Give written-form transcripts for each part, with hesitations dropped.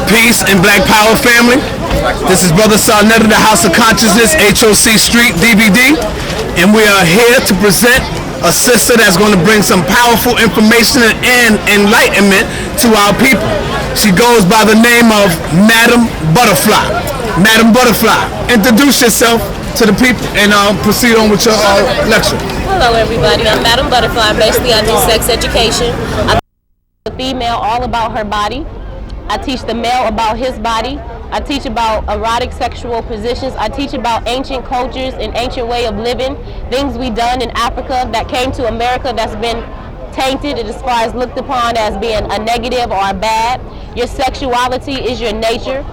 Peace and Black Power family. This is Brother Sarnetta, the House of Consciousness, HOC Street DVD, and we are here to present a sister that's going to bring some powerful information and enlightenment to our people. She goes by the name of Madam Butterfly. Madam Butterfly, introduce yourself to the people and proceed on with your lecture. Hello everybody, I'm Madam Butterfly. Basically I do sex education. I teach the female all about her body. I teach the male about his body. I teach about erotic sexual positions. I teach about ancient cultures and ancient way of living, things we done in Africa that came to America that's been tainted as far as looked upon as being a negative or a bad. Your sexuality is your nature.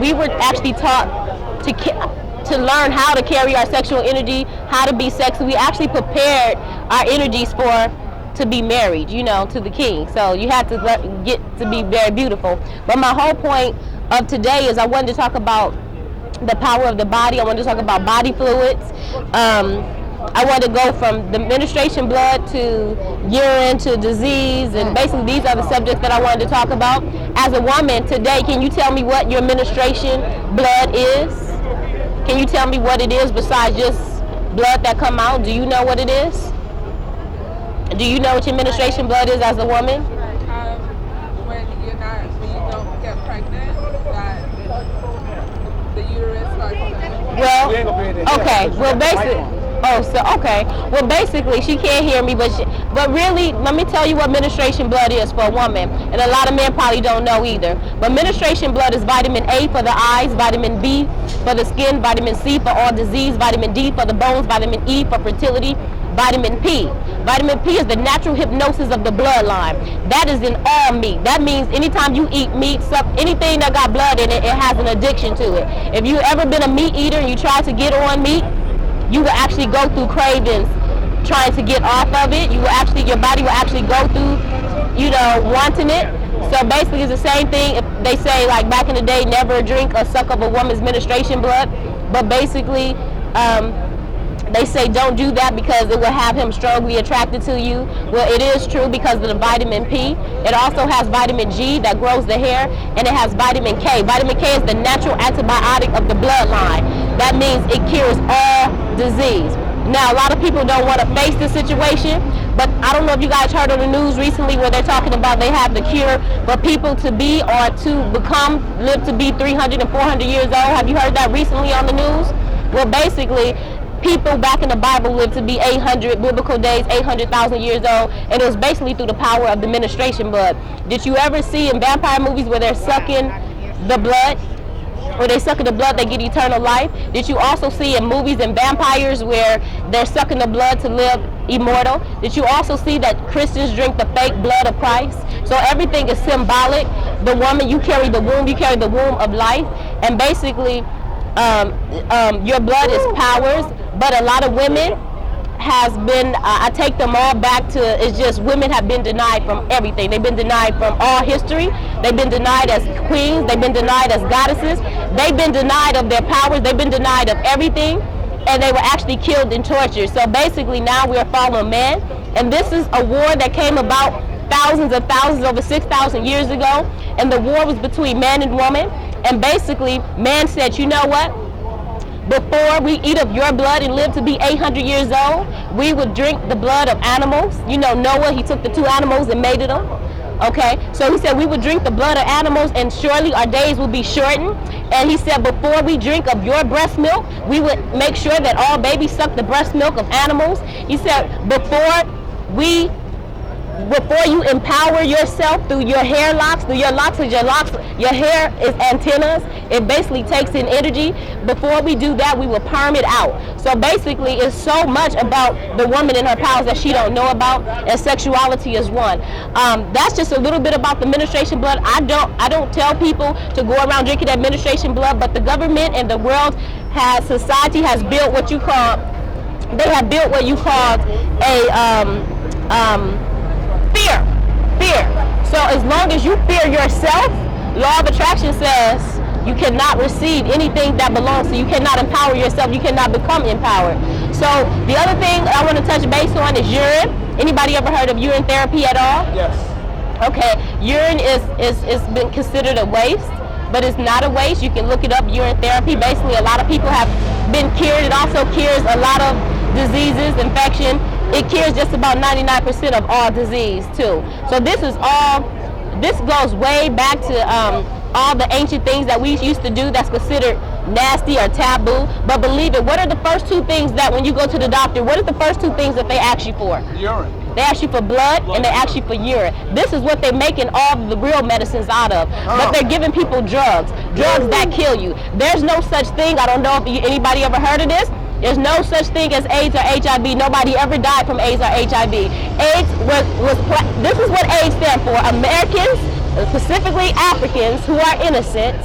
We were actually taught to learn how to carry our sexual energy, how to be sexy. We actually prepared our energies to be married, you know, to the king. So you have to get to be very beautiful. But my whole point of today is I wanted to talk about the power of the body. I wanted to talk about body fluids. I wanted to go from the menstruation blood to urine to disease, and basically these are the subjects that I wanted to talk about. As a woman today, can you tell me what your menstruation blood is? Can you tell me what it is besides just blood that come out? Do you know what it is? Do you know what your menstruation blood is as a woman? When you don't get pregnant, that the uterus starts to... Well, okay. Well, basically, she can't hear me, but really, let me tell you what menstruation blood is for a woman, and a lot of men probably don't know either. But menstruation blood is vitamin A for the eyes, vitamin B for the skin, vitamin C for all disease, vitamin D for the bones, vitamin E for fertility, vitamin P. Vitamin P is the natural hypnosis of the bloodline. That is in all meat. That means anytime you eat meat, anything that got blood in it, it has an addiction to it. If you ever been a meat eater and you try to get on meat, you will actually go through cravings trying to get off of it. Your body will actually go through, wanting it. So basically it's the same thing. If they say, like back in the day, never drink or suck up a woman's menstruation blood. But basically, they say don't do that because it will have him strongly attracted to you. Well, it is true because of the vitamin P. It also has vitamin G that grows the hair, and it has vitamin K. Vitamin K is the natural antibiotic of the bloodline. That means it cures all disease. Now, a lot of people don't want to face this situation, but I don't know if you guys heard on the news recently where they're talking about they have the cure for people to be or to live to be 300 and 400 years old. Have you heard that recently on the news? Well, basically, people back in the Bible lived to be 800 biblical days, 800,000 years old, and it was basically through the power of the menstruation blood. Did you ever see in vampire movies where they're sucking the blood? Or they sucking the blood, they get eternal life? Did you also see in movies and vampires where they're sucking the blood to live immortal? Did you also see that Christians drink the fake blood of Christ? So everything is symbolic. The woman, you carry the womb of life, and basically your blood is powers. But a lot of women has been, I take them all back to, it's just women have been denied from everything. They've been denied from all history. They've been denied as queens. They've been denied as goddesses. They've been denied of their powers. They've been denied of everything. And they were actually killed and tortured. So basically now we're following man. And this is a war that came about thousands, over 6,000 years ago. And the war was between man and woman. And basically man said, you know what? Before we eat of your blood and live to be 800 years old, we would drink the blood of animals. You know, Noah, he took the two animals and mated them. Okay, so he said we would drink the blood of animals and surely our days will be shortened. And he said before we drink of your breast milk, we would make sure that all babies suck the breast milk of animals. He said before you empower yourself through your hair locks, your hair is antennas. It basically takes in energy. Before we do that, we will perm it out. So basically, it's so much about the woman and her powers that she don't know about, and sexuality is one. That's just a little bit about the menstruation blood. I don't tell people to go around drinking that menstruation blood, but the government and the world society has built what you call fear. So as long as you fear yourself, law of attraction says you cannot receive anything that belongs to you. You cannot empower yourself. You cannot become empowered. So the other thing I want to touch base on is urine. Anybody ever heard of urine therapy at all? Yes. Okay, urine is been considered a waste, but it's not a waste. You can look it up, urine therapy. Basically, a lot of people have been cured. It also cures a lot of diseases, infection. It cures just about 99% of all disease too. So this goes way back to all the ancient things that we used to do that's considered nasty or taboo. But believe it, what are the first two things that when you go to the doctor, what are the first two things that they ask you for? Urine. They ask you for blood and they ask you for urine. This is what they're making all the real medicines out of. But they're giving people drugs that kill you. There's no such thing. I don't know if anybody ever heard of this. There's no such thing as AIDS or HIV. Nobody ever died from AIDS or HIV. AIDS this is what AIDS stands for. Americans, specifically Africans who are innocent,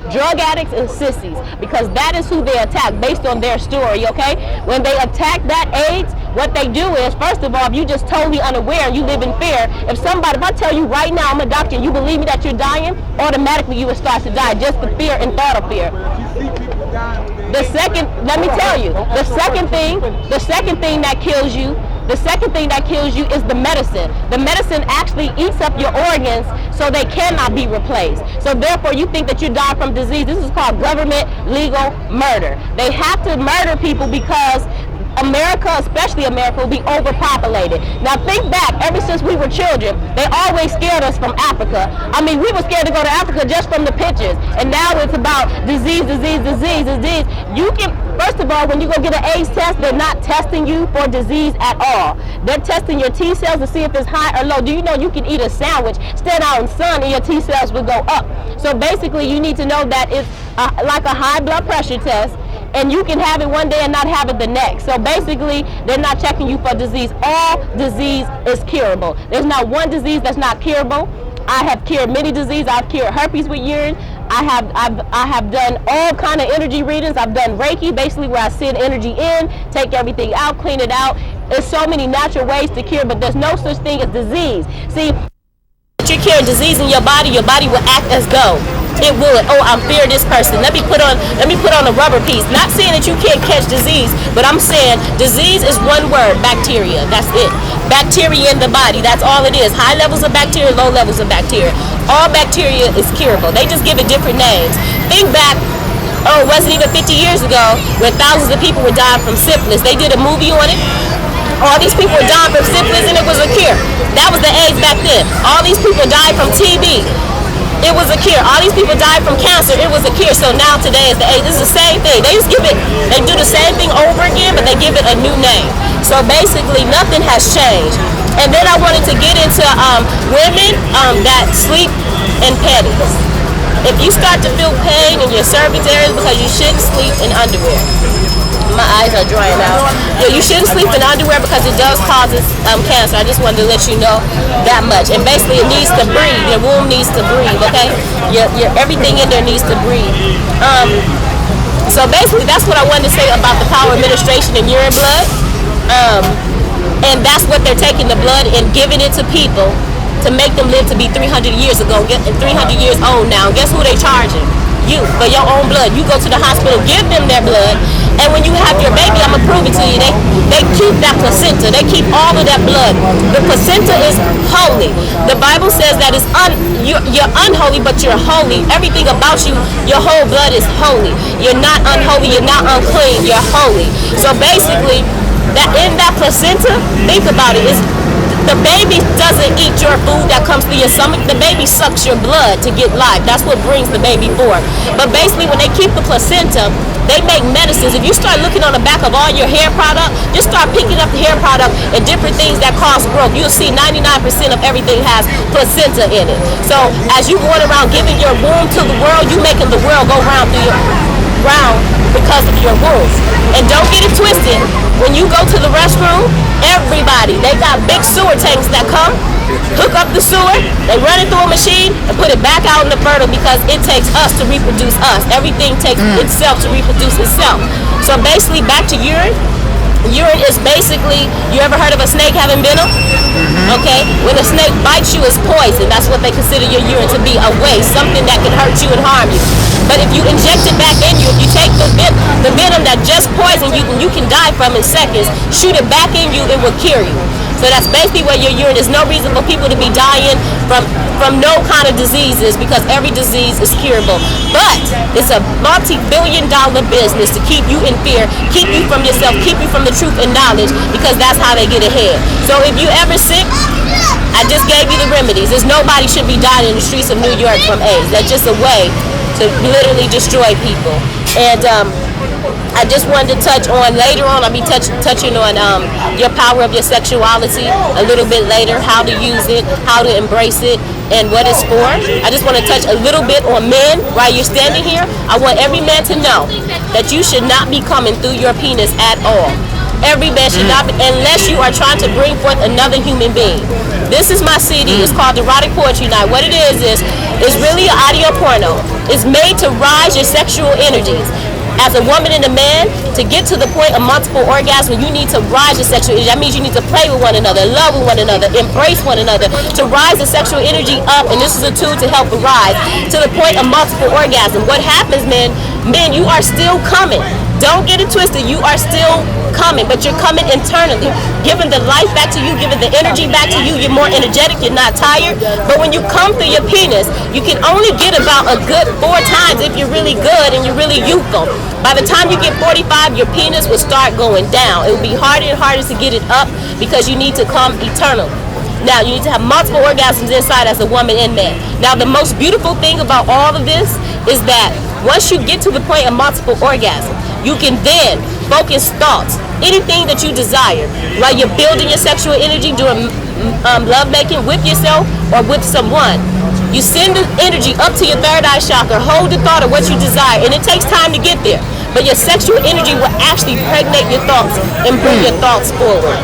drug addicts and sissies, because that is who they attack based on their story, okay? When they attack that AIDS, what they do is, first of all, if you just totally unaware and you live in fear, if I tell you right now I'm a doctor and you believe me that you're dying, automatically you will start to die, just the fear and thought of fear. The second, let me tell you, the second thing that kills you, is the medicine. The medicine actually eats up your organs so they cannot be replaced. So therefore you think that you die from disease. This is called government legal murder. They have to murder people because America, especially America, will be overpopulated. Now think back, ever since we were children, they always scared us from Africa. I mean, we were scared to go to Africa just from the pictures. And now it's about disease. You can, first of all, when you go get an AIDS test, they're not testing you for disease at all. They're testing your T cells to see if it's high or low. Do you know you can eat a sandwich, stand out in the sun, and your T cells will go up? So basically, you need to know that it's like a high blood pressure test, and you can have it one day and not have it the next. So basically, they're not checking you for disease. All disease is curable. There's not one disease that's not curable. I have cured many diseases. I've cured herpes with urine. I have done all kind of energy readings. I've done Reiki, basically where I send energy in, take everything out, clean it out. There's so many natural ways to cure, but there's no such thing as disease. See, if you're curing disease in your body will act as though it would. Oh, I'm fearing this person. Let me put on a rubber piece. Not saying that you can't catch disease, but I'm saying disease is one word, bacteria. That's it. Bacteria in the body. That's all it is. High levels of bacteria, low levels of bacteria. All bacteria is curable. They just give it different names. Think back, it wasn't even 50 years ago when thousands of people were dying from syphilis. They did a movie on it. All these people were dying from syphilis and it was a cure. That was the AIDS back then. All these people died from TB. It was a cure. All these people died from cancer. It was a cure. So now today is the AIDS. It's the same thing. They just they do the same thing over again, but they give it a new name. So basically, nothing has changed. And then I wanted to get into women that sleep in panties. If you start to feel pain in your cervix areas because you shouldn't sleep in underwear. My eyes are drying out. Yeah, you shouldn't sleep in underwear because it does cause cancer. I just wanted to let you know that much. And basically, it needs to breathe. Your womb needs to breathe. Okay, your everything in there needs to breathe. So basically, that's what I wanted to say about the power of menstruation and urine blood. And that's what they're taking the blood and giving it to people to make them live to be 300 years ago. 300 years old now. Guess who they charging? You, for your own blood. You go to the hospital, give them their blood, and when you have your baby, I'm gonna prove it to you. They keep that placenta. They keep all of that blood. The placenta is holy. The Bible says that you're unholy, but you're holy. Everything about you, your whole blood is holy. You're not unholy. You're not unclean. You're holy. So basically, that in that placenta, think about it. The baby doesn't eat your food that comes through your stomach. The baby sucks your blood to get life. That's what brings the baby forth. But basically, when they keep the placenta, they make medicines. If you start looking on the back of all your hair product, just start picking up the hair product and different things that cause growth. You'll see 99% of everything has placenta in it. So as you going around giving your womb to the world, you making the world go round through your because of your womb. And don't get it twisted. When you go to the restroom, everybody, they got big sewer tanks that come, hook up the sewer, they run it through a machine and put it back out in the fertile because it takes us to reproduce us. Everything takes itself to reproduce itself. So basically, back to urine. Urine is basically, you ever heard of a snake having venom? Okay, when a snake bites you, it's poison. That's what they consider your urine to be, a waste, something that can hurt you and harm you. But if you inject it back in you, if you take the venom that just poisoned you, you can die from in seconds, shoot it back in you, it will cure you. So that's basically where your urine. There's no reason for people to be dying from no kind of diseases, because every disease is curable. But it's a multi-billion-dollar business to keep you in fear, keep you from yourself, keep you from the truth and knowledge, because that's how they get ahead. So if you ever sick, I just gave you the remedies. There's nobody should be dying in the streets of New York from AIDS. That's just a way to literally destroy people. And I just wanted to touch on, later on I'll be touching on your power of your sexuality a little bit later, how to use it, how to embrace it, and what it's for. I just want to touch a little bit on men while you're standing here. I want every man to know that you should not be coming through your penis at all. Every man should not be, unless you are trying to bring forth another human being. This is my CD. It's called Erotic Poetry Night. What it is really an audio porno. It's made to rise your sexual energies. As a woman and a man, to get to the point of multiple orgasms, you need to rise your sexual energy. That means you need to play with one another, love with one another, embrace one another, to rise the sexual energy up. And this is a tool to help rise to the point of multiple orgasm. What happens, men, you are still coming. Don't get it twisted. You are still coming, but you're coming internally, giving the life back to you, giving the energy back to you. You're more energetic, you're not tired. But when you come through your penis, you can only get about a good 4 times if you're really good and you're really youthful. By the time you get 45, your penis will start going down. It will be harder and harder to get it up, because you need to come eternally. Now, you need to have multiple orgasms inside as a woman and man. Now, the most beautiful thing about all of this is that once you get to the point of multiple orgasms, you can then focus thoughts, anything that you desire, while you're building your sexual energy, doing love making with yourself or with someone. You send the energy up to your third eye chakra, hold the thought of what you desire, and it takes time to get there. But your sexual energy will actually pregnate your thoughts and bring your thoughts forward.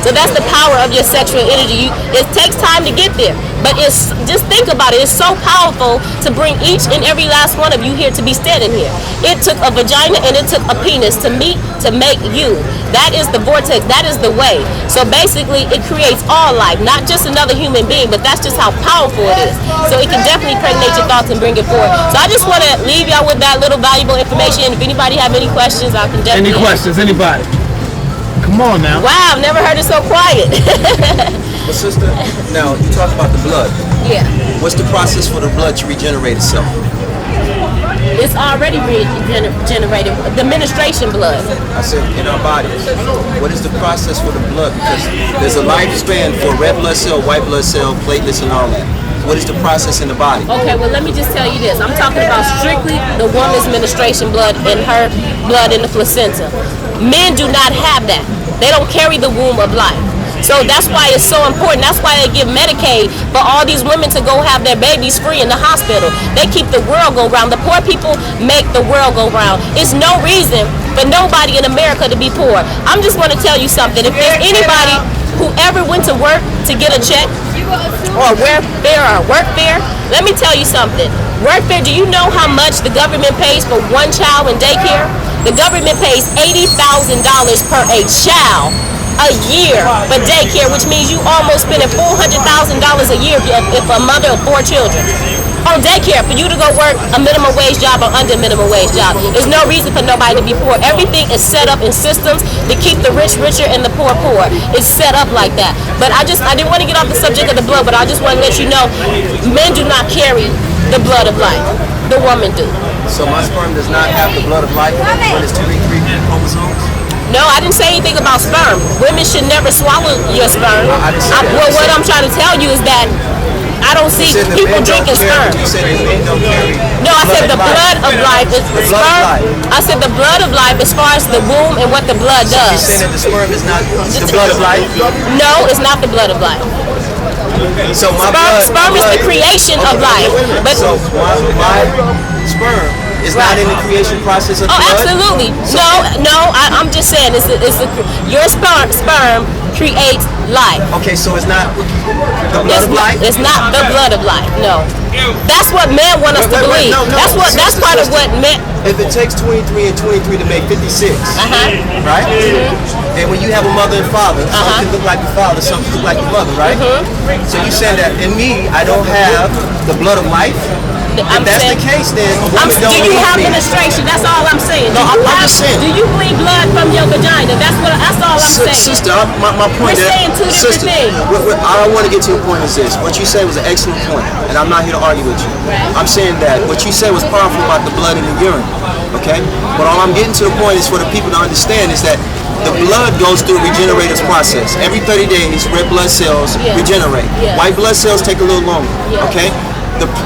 So that's the power of your sexual energy. It takes time to get there, but it's just think about it. It's so powerful to bring each and every last one of you here to be standing here. It took a vagina and it took a penis to meet to make you. That is the vortex. That is the way. So basically, it creates all life, not just another human being, but that's just how powerful it is. So it can definitely pregnate your thoughts and bring it forward. So I just want to leave y'all with that little valuable information. If anybody have any questions, I can definitely. Any questions? Anybody? Come on now. Wow, I've never heard it so quiet. But sister, now you talk about the blood. Yeah. What's the process for the blood to regenerate itself? It's already regenerated. The menstruation blood. I said in our bodies. What is the process for the blood? Because there's a lifespan for red blood cell, white blood cell, platelets, and all that. What is the process in the body? Okay, well, let me just tell you this. I'm talking about strictly the woman's menstruation blood and her blood in the placenta. Men do not have that. They don't carry the womb of life. So that's why it's so important. That's why they give Medicaid for all these women to go have their babies free in the hospital. They keep the world go round. The poor people make the world go round. It's no reason for nobody in America to be poor. I'm just going to tell you something. If there's anybody who ever went to work to get a check or workfare, let me tell you something. Workfare, do you know how much the government pays for one child in daycare? The government pays $80,000 per a child a year for daycare, which means you almost spending $400,000 a year if a mother of 4 children on daycare for you to go work a minimum wage job or under minimum wage job. There's no reason for nobody to be poor. Everything is set up in systems to keep the rich richer and the poor poor. It's set up like that. But I didn't want to get off the subject of the blood, but I just want to let you know, men do not carry the blood of life. The woman do. So my sperm does not have the blood of life when it's 23 chromosomes? No, I didn't say anything about sperm. Women should never swallow your sperm. Well, what I'm trying to tell you is that I don't see people drinking sperm. You said that men don't carry. No, I said the blood of life is the sperm. I said the blood of life as far as the womb and what the blood does. You're saying that the sperm is not the blood of life? No, it's not the blood of life. So my sperm is the creation of life. But so my sperm is not in the creation process of the blood? Absolutely. No, I'm just saying your sperm creates life. Okay, so it's not the blood of life? It's not the blood of life, no. That's what men want us to believe. That's part of what men. If it takes 23 and 23 to make 56, right? And when you have a mother and father, some can look like the father, some can look like the mother, right? So you saying that in me, I don't have the blood of life? If that's the case, then women do don't you need have me. menstruation? That's all I'm saying. No, I'm just saying. Do you bleed blood from your vagina? That's all I'm saying. Sister, my point We're is, saying two different things. what I want to get to the point is this. What you said was an excellent point, and I'm not here to argue with you. Right. I'm saying that what you said was powerful about the blood and the urine, okay? But all I'm getting to the point is for the people to understand is that the blood goes through a regenerative process. Every 30 days, red blood cells regenerate. Yeah. White blood cells take a little longer, okay?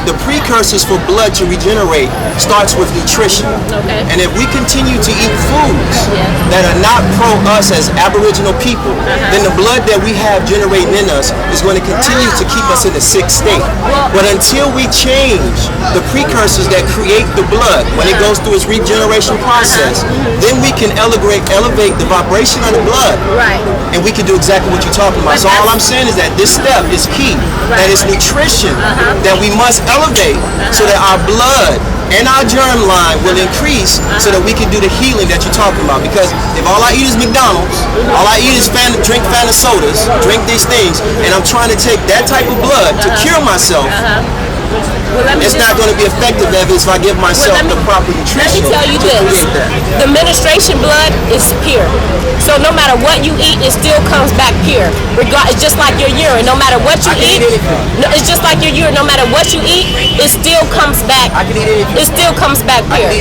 The precursors for blood to regenerate starts with nutrition. Okay. And if we continue to eat foods that are not pro us as Aboriginal people, then the blood that we have generating in us is going to continue to keep us in a sick state. But until we change the precursors that create the blood, when it goes through its regeneration process, then we can elevate the vibration of the blood. Right. And we can do exactly what you're talking about. So all I'm saying is that this step is key. That it's nutrition that we must elevate so that our blood and our germ line will increase so that we can do the healing that you're talking about. Because if all I eat is McDonald's, all I eat is drink Fanta sodas, drink these things, and I'm trying to take that type of blood to cure myself, it's not going to be effective if I give myself the proper nutrition. Let me tell you this. The menstruation blood is pure. So no matter what you eat, it still comes back pure. It's just like your urine. No matter what you eat, it's just like your urine. No matter what you eat, it still comes back. It still comes back pure.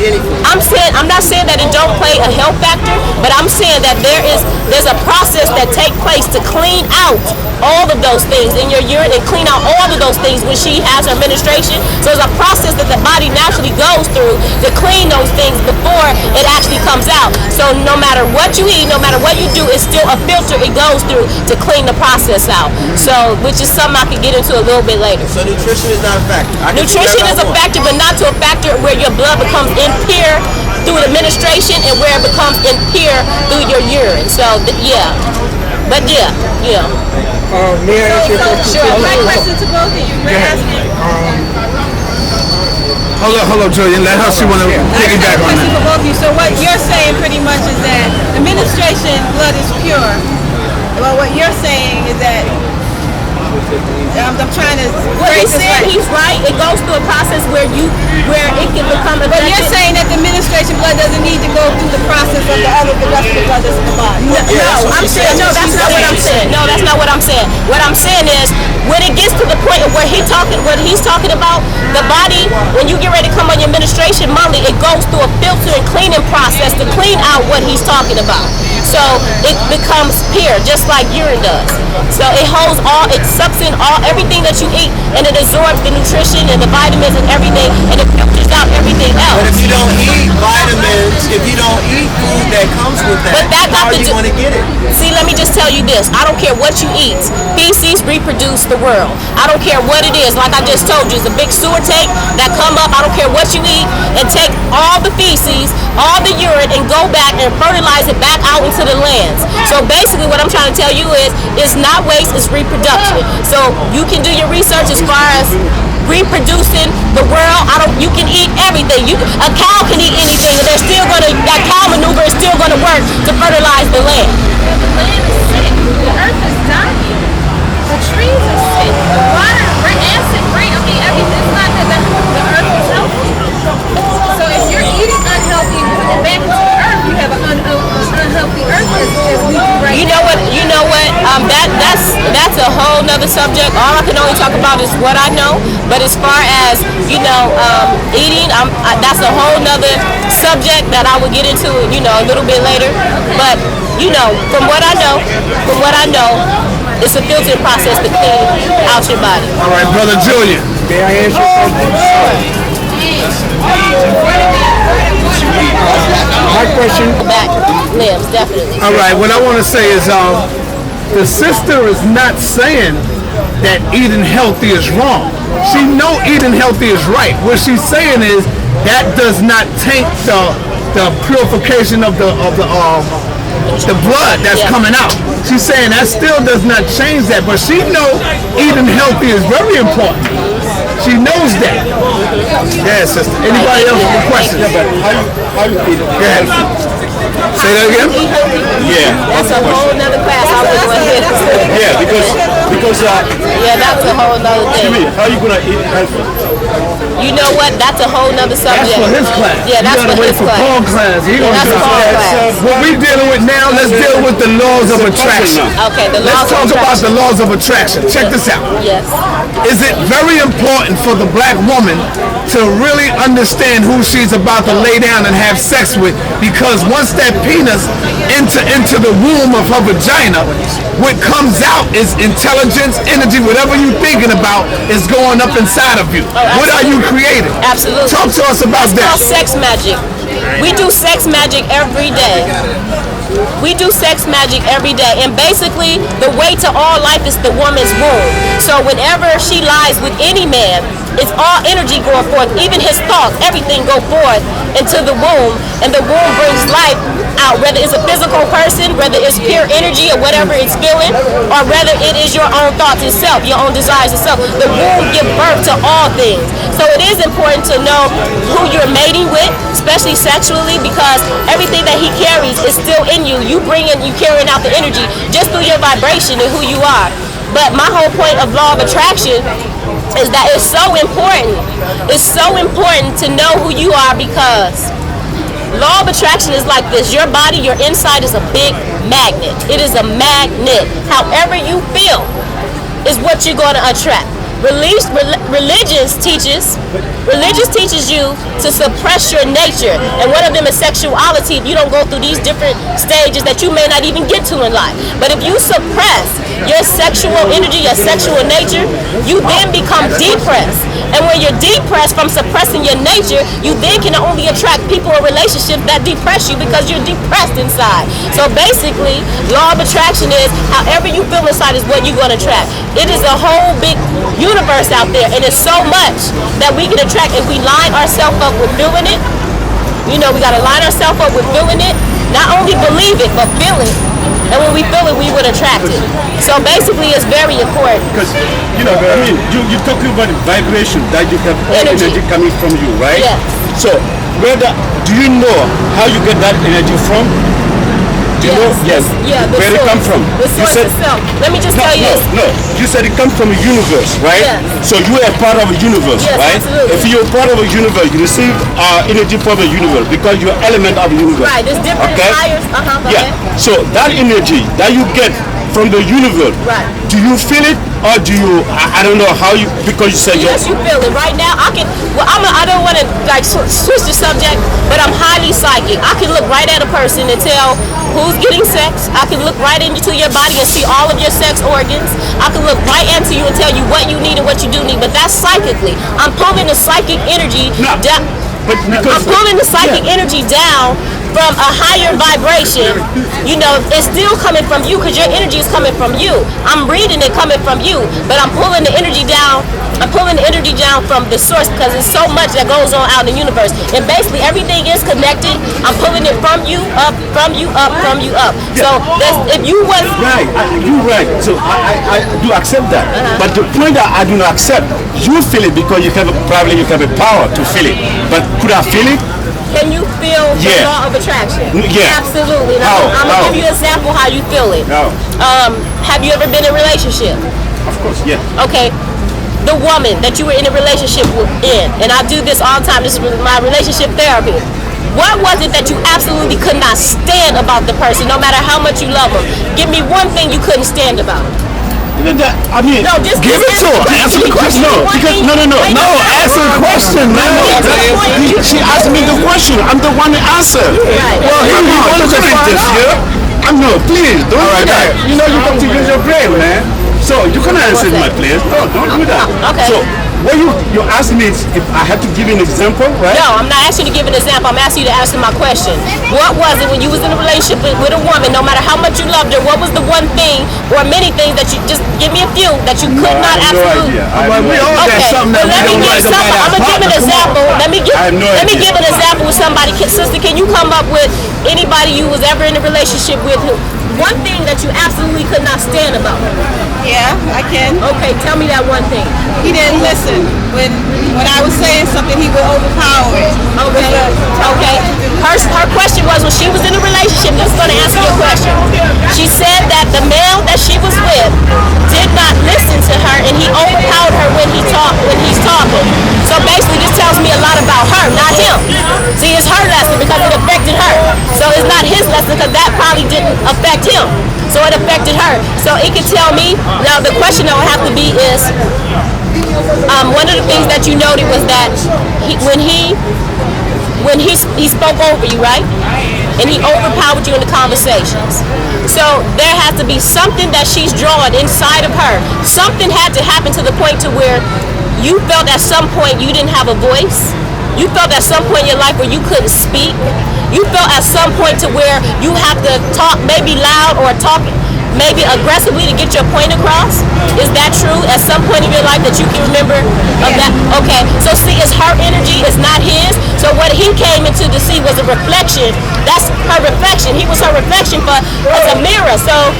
I'm not saying that it don't play a health factor, but I'm saying that there's a process that takes place to clean out all of those things in your urine and clean out all of those things when she has her menstruation. So it's a process that the body naturally goes through to clean those things before it actually comes out. So no matter what you eat, no matter what you do, it's still a filter it goes through to clean the process out. So, which is something I can get into a little bit later. So nutrition is not a factor. Nutrition is a factor, but not to a factor where your blood becomes impure through the menstruation and where it becomes impure through your urine. So, yeah. But yeah. May I ask you a question? Sure. My question to both of you. You're asking. Hold on, Julian. Let her. She want to piggyback on question that. for both of you. So what you're saying pretty much is that the menstruation blood is pure. Well, what you're saying is that I'm trying to. What he's saying, he's right. It goes through a process where it can become But you're saying that the menstruation blood doesn't need to go through the process of the rest of the blood that's in the body. No, that's not what I'm saying. No, that's not what I'm saying. What I'm saying is when it gets to the point of what he's talking about, the body, when you get ready to come on your menstruation monthly, it goes through a filter and cleaning process to clean out what he's talking about. So it becomes pure, just like urine does. So it holds it sucks in everything that you eat, and it absorbs the nutrition and the vitamins and everything, and it filters out everything else. But if you don't eat vitamins, if you don't eat food that comes with that, how are you going to get it? See, let me just tell you this. I don't care what you eat. Feces reproduce the world. I don't care what it is. Like I just told you, it's a big sewer tank that come up. I don't care what you eat, and take all the feces, all the urine, and go back and fertilize it back out into the lands. So basically what I'm trying to tell you is it's not waste, it's reproduction. So you can do your research as far as reproducing the world. You can eat everything. A cow can eat anything, and that cow maneuver is still gonna work to fertilize the land. The land is sick. The earth is dying. The trees are sick. The water, acid, rain. I mean, everything. It's not that the earth is healthy. So if you're eating unhealthy and putting it back into the earth, you have an unhealthy earth as we do right You know what? That's a whole nother subject. All I can only talk about is what I know. But as far as eating, that's a whole nother subject that I will get into, a little bit later. But from what I know, it's a filtering process to clean out your body. All right, brother Julian. May I answer something? My question. Back limbs, definitely. All right, what I want to say is the sister is not saying that eating healthy is wrong. She know eating healthy is right. What she's saying is that does not taint the purification of the blood that's coming out. She's saying that still does not change that, but she know eating healthy is very important. She knows that. Yeah, sister. Anybody else with a question? How you eat it? Go ahead. Say that again? Yeah. That's a whole nother class I was going to hit. Yeah, because Yeah, that's a whole nother thing. how you gonna eat healthy? You know what? That's a whole nother subject. That's for his class. Yeah, that's for his class. Paul class. He gonna That's do Paul that. class. What we dealing with now, let's deal with the laws of attraction. Okay, the Let's laws talk of about attraction. the laws of attraction. Check this out. Yes. Is it very important for the black woman to really understand who she's about to lay down and have sex with? Because once that penis enter into the womb of her vagina, what comes out is intelligence, energy, whatever you're thinking about is going up inside of you. What are you creating? Absolutely. Talk to us about It's called that. sex magic. We do sex magic every day. We do sex magic every day, and basically the way to all life is the woman's womb. So whenever she lies with any man, it's all energy going forth, even his thoughts, everything go forth into the womb, and the womb brings life out, whether it's a physical person, whether it's pure energy or whatever it's feeling, or whether it is your own thoughts itself, your own desires itself. The womb gives birth to all things. So it is important to know who you're mating with, especially sexually, because everything that he carries is still in you. You carrying out the energy just through your vibration and who you are. But my whole point of law of attraction is that it's so important. It's so important to know who you are, because law of attraction is like this. Your body, your inside is a big magnet. It is a magnet. However you feel is what you're going to attract. Religious teaches you to suppress your nature, and one of them is sexuality. If you don't go through these different stages that you may not even get to in life, but if you suppress your sexual energy, your sexual nature, you then become depressed. And when you're depressed from suppressing your nature, you then can only attract people or relationships that depress you, because you're depressed inside. So basically, law of attraction is however you feel inside is what you're going to attract. It is a whole big universe out there, and it's so much that we can attract if we line ourselves up with feeling it. You know, we got to line ourselves up with feeling it, not only believe it, but feel it. And when we feel it, we would attract it. So basically, it's very important. Because, you know, I mean, you're talking about the vibration that you have energy coming from you, right? Yes. So, do you know how you get that energy from? Do you know? Yes. Yeah, Where it come from? The source itself. Let me just tell you this. No. You said it comes from a universe, right? Yes. So you are part of a universe, Yes, right? absolutely. If you're part of a universe, you receive energy from a universe because you're element of a universe. Right, there's different fires. Yeah. So that energy that you get from the universe, right, do you feel it, or do you? I don't know how you, because you said yes, you feel it right now. I don't want to like switch the subject, but I'm highly psychic. I can look right at a person and tell who's getting sex. I can look right into your body and see all of your sex organs. I can look right into you and tell you what you need and what you do need. But that's psychically. I'm pulling the psychic energy down. I'm pulling the psychic energy down from a higher vibration. You know, it's still coming from you, because your energy is coming from you. I'm reading it coming from you, but I'm pulling the energy down. I'm pulling the energy down from the source, because there's so much that goes on out in the universe, and basically everything is connected. I'm pulling it from you up, from you up, from you up. So if you was right, you're right. So I do accept that, but the point that I do not accept, you feel it because you have probably you have a power to feel it, but could I feel it? Can you feel the law of attraction? Yeah. Absolutely. How? I'm going to give you an example how you feel it. No. Have you ever been in a relationship? Of course, yeah. Okay. The woman that you were in a relationship with, and I do this all the time, this is my relationship therapy. What was it that you absolutely could not stand about the person, no matter how much you love them? Give me one thing you couldn't stand about it. I mean, No, just Give it to her. Answer the question. No, because no. Answer the question, man. She asked me the question. I'm the one to answer. Right. Well, he wants to finish this, yeah? No, please, don't do that. You know, you got to use your brain, man. So, you can answer my place. No, don't do that. Okay. So, what you asked me is if I have to give you an example, right? No, I'm not asking you to give an example. I'm asking you to answer my question. What was it when you was in a relationship with a woman, no matter how much you loved her, what was the one thing or many things that you, just give me a few, that you could not absolutely... We all got something that we don't like about our I'm going to give an example. Let me give an example with somebody. Sister, can you come up with anybody you was ever in a relationship with who... One thing that you absolutely could not stand about her. Yeah, I can. Okay, tell me that one thing. He didn't listen. When I was saying something, he would overpower it. Okay. her question was, when she was in a relationship, this is going to answer your question. She said that the male that she was with did not listen to her, and he overpowered her when he's talking. So basically, this tells me a lot about her, not him. See, it's her lesson because it affected her. So it's not his lesson because that probably didn't affect him. So it affected her. So it can tell me. Now the question that would have to be is, one of the things that you noted was that when he spoke over you, right? And he overpowered you in the conversations. So there has to be something that she's drawing inside of her. Something had to happen to the point to where you felt at some point you didn't have a voice. You felt at some point in your life where you couldn't speak. You felt at some point to where you have to talk maybe loud or talk maybe aggressively to get your point across. Is that true? At some point in your life that you can remember of that? Okay, so see, it's her energy, it's not his. So what he came into to see was a reflection. That's her reflection. He was her reflection as a mirror. So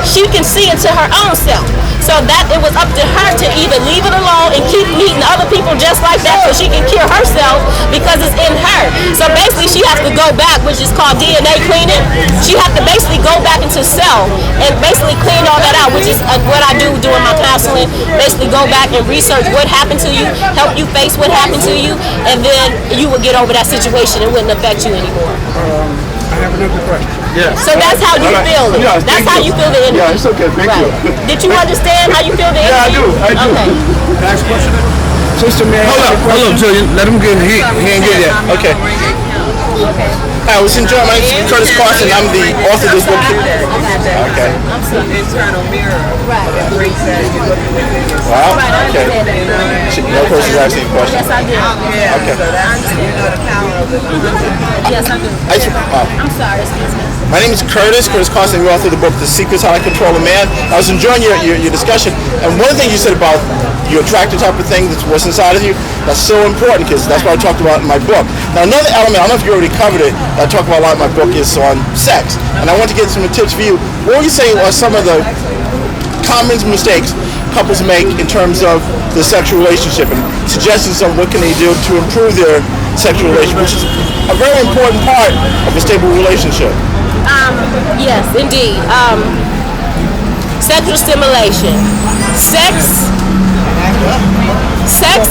she can see into her own self. So that it was up to her to either leave it alone and keep meeting other people just like that so she can cure herself because it's in her. So basically she has to go back, which is called DNA cleaning. She has to basically go back into self and basically clean all that out, which is what I do during my counseling. Basically go back and research what happened to you, help you face what happened to you, and then you will get over that situation. It wouldn't affect you anymore. I have another question. Yeah. So that's how you feel it. Yeah, that's how you feel the energy. Yeah, it's okay. Thank you. Did you understand how you feel the energy? Yeah, I do. Okay. Next question. Sister, may I ask Hold up, Julian. Let him get. He ain't get yet. Okay. I was enjoying. My name is Curtis Carson. I'm the author of this book. Okay. Internal mirror. It brings that you look within yourself. Wow. Okay. No person's asking a question. Yes, I do. Yeah, Okay. so that's, the power of the Yes, I do. I'm sorry, excuse me. My name is Curtis Carson, the author of the book, The Secrets How to Control a Man. I was enjoying your discussion, and one of the things you said about your attractive type of thing, that's what's inside of you, that's so important, because that's what I talked about in my book. Now, another element, I don't know if you already covered it, that I talk about a lot in my book, is on sex. And I want to get some tips for you. What would you say are some of the common mistakes couples make in terms of the sexual relationship, and suggestions on what can they do to improve their sexual relationship, which is a very important part of a stable relationship? Yes, indeed. Sexual stimulation. Sex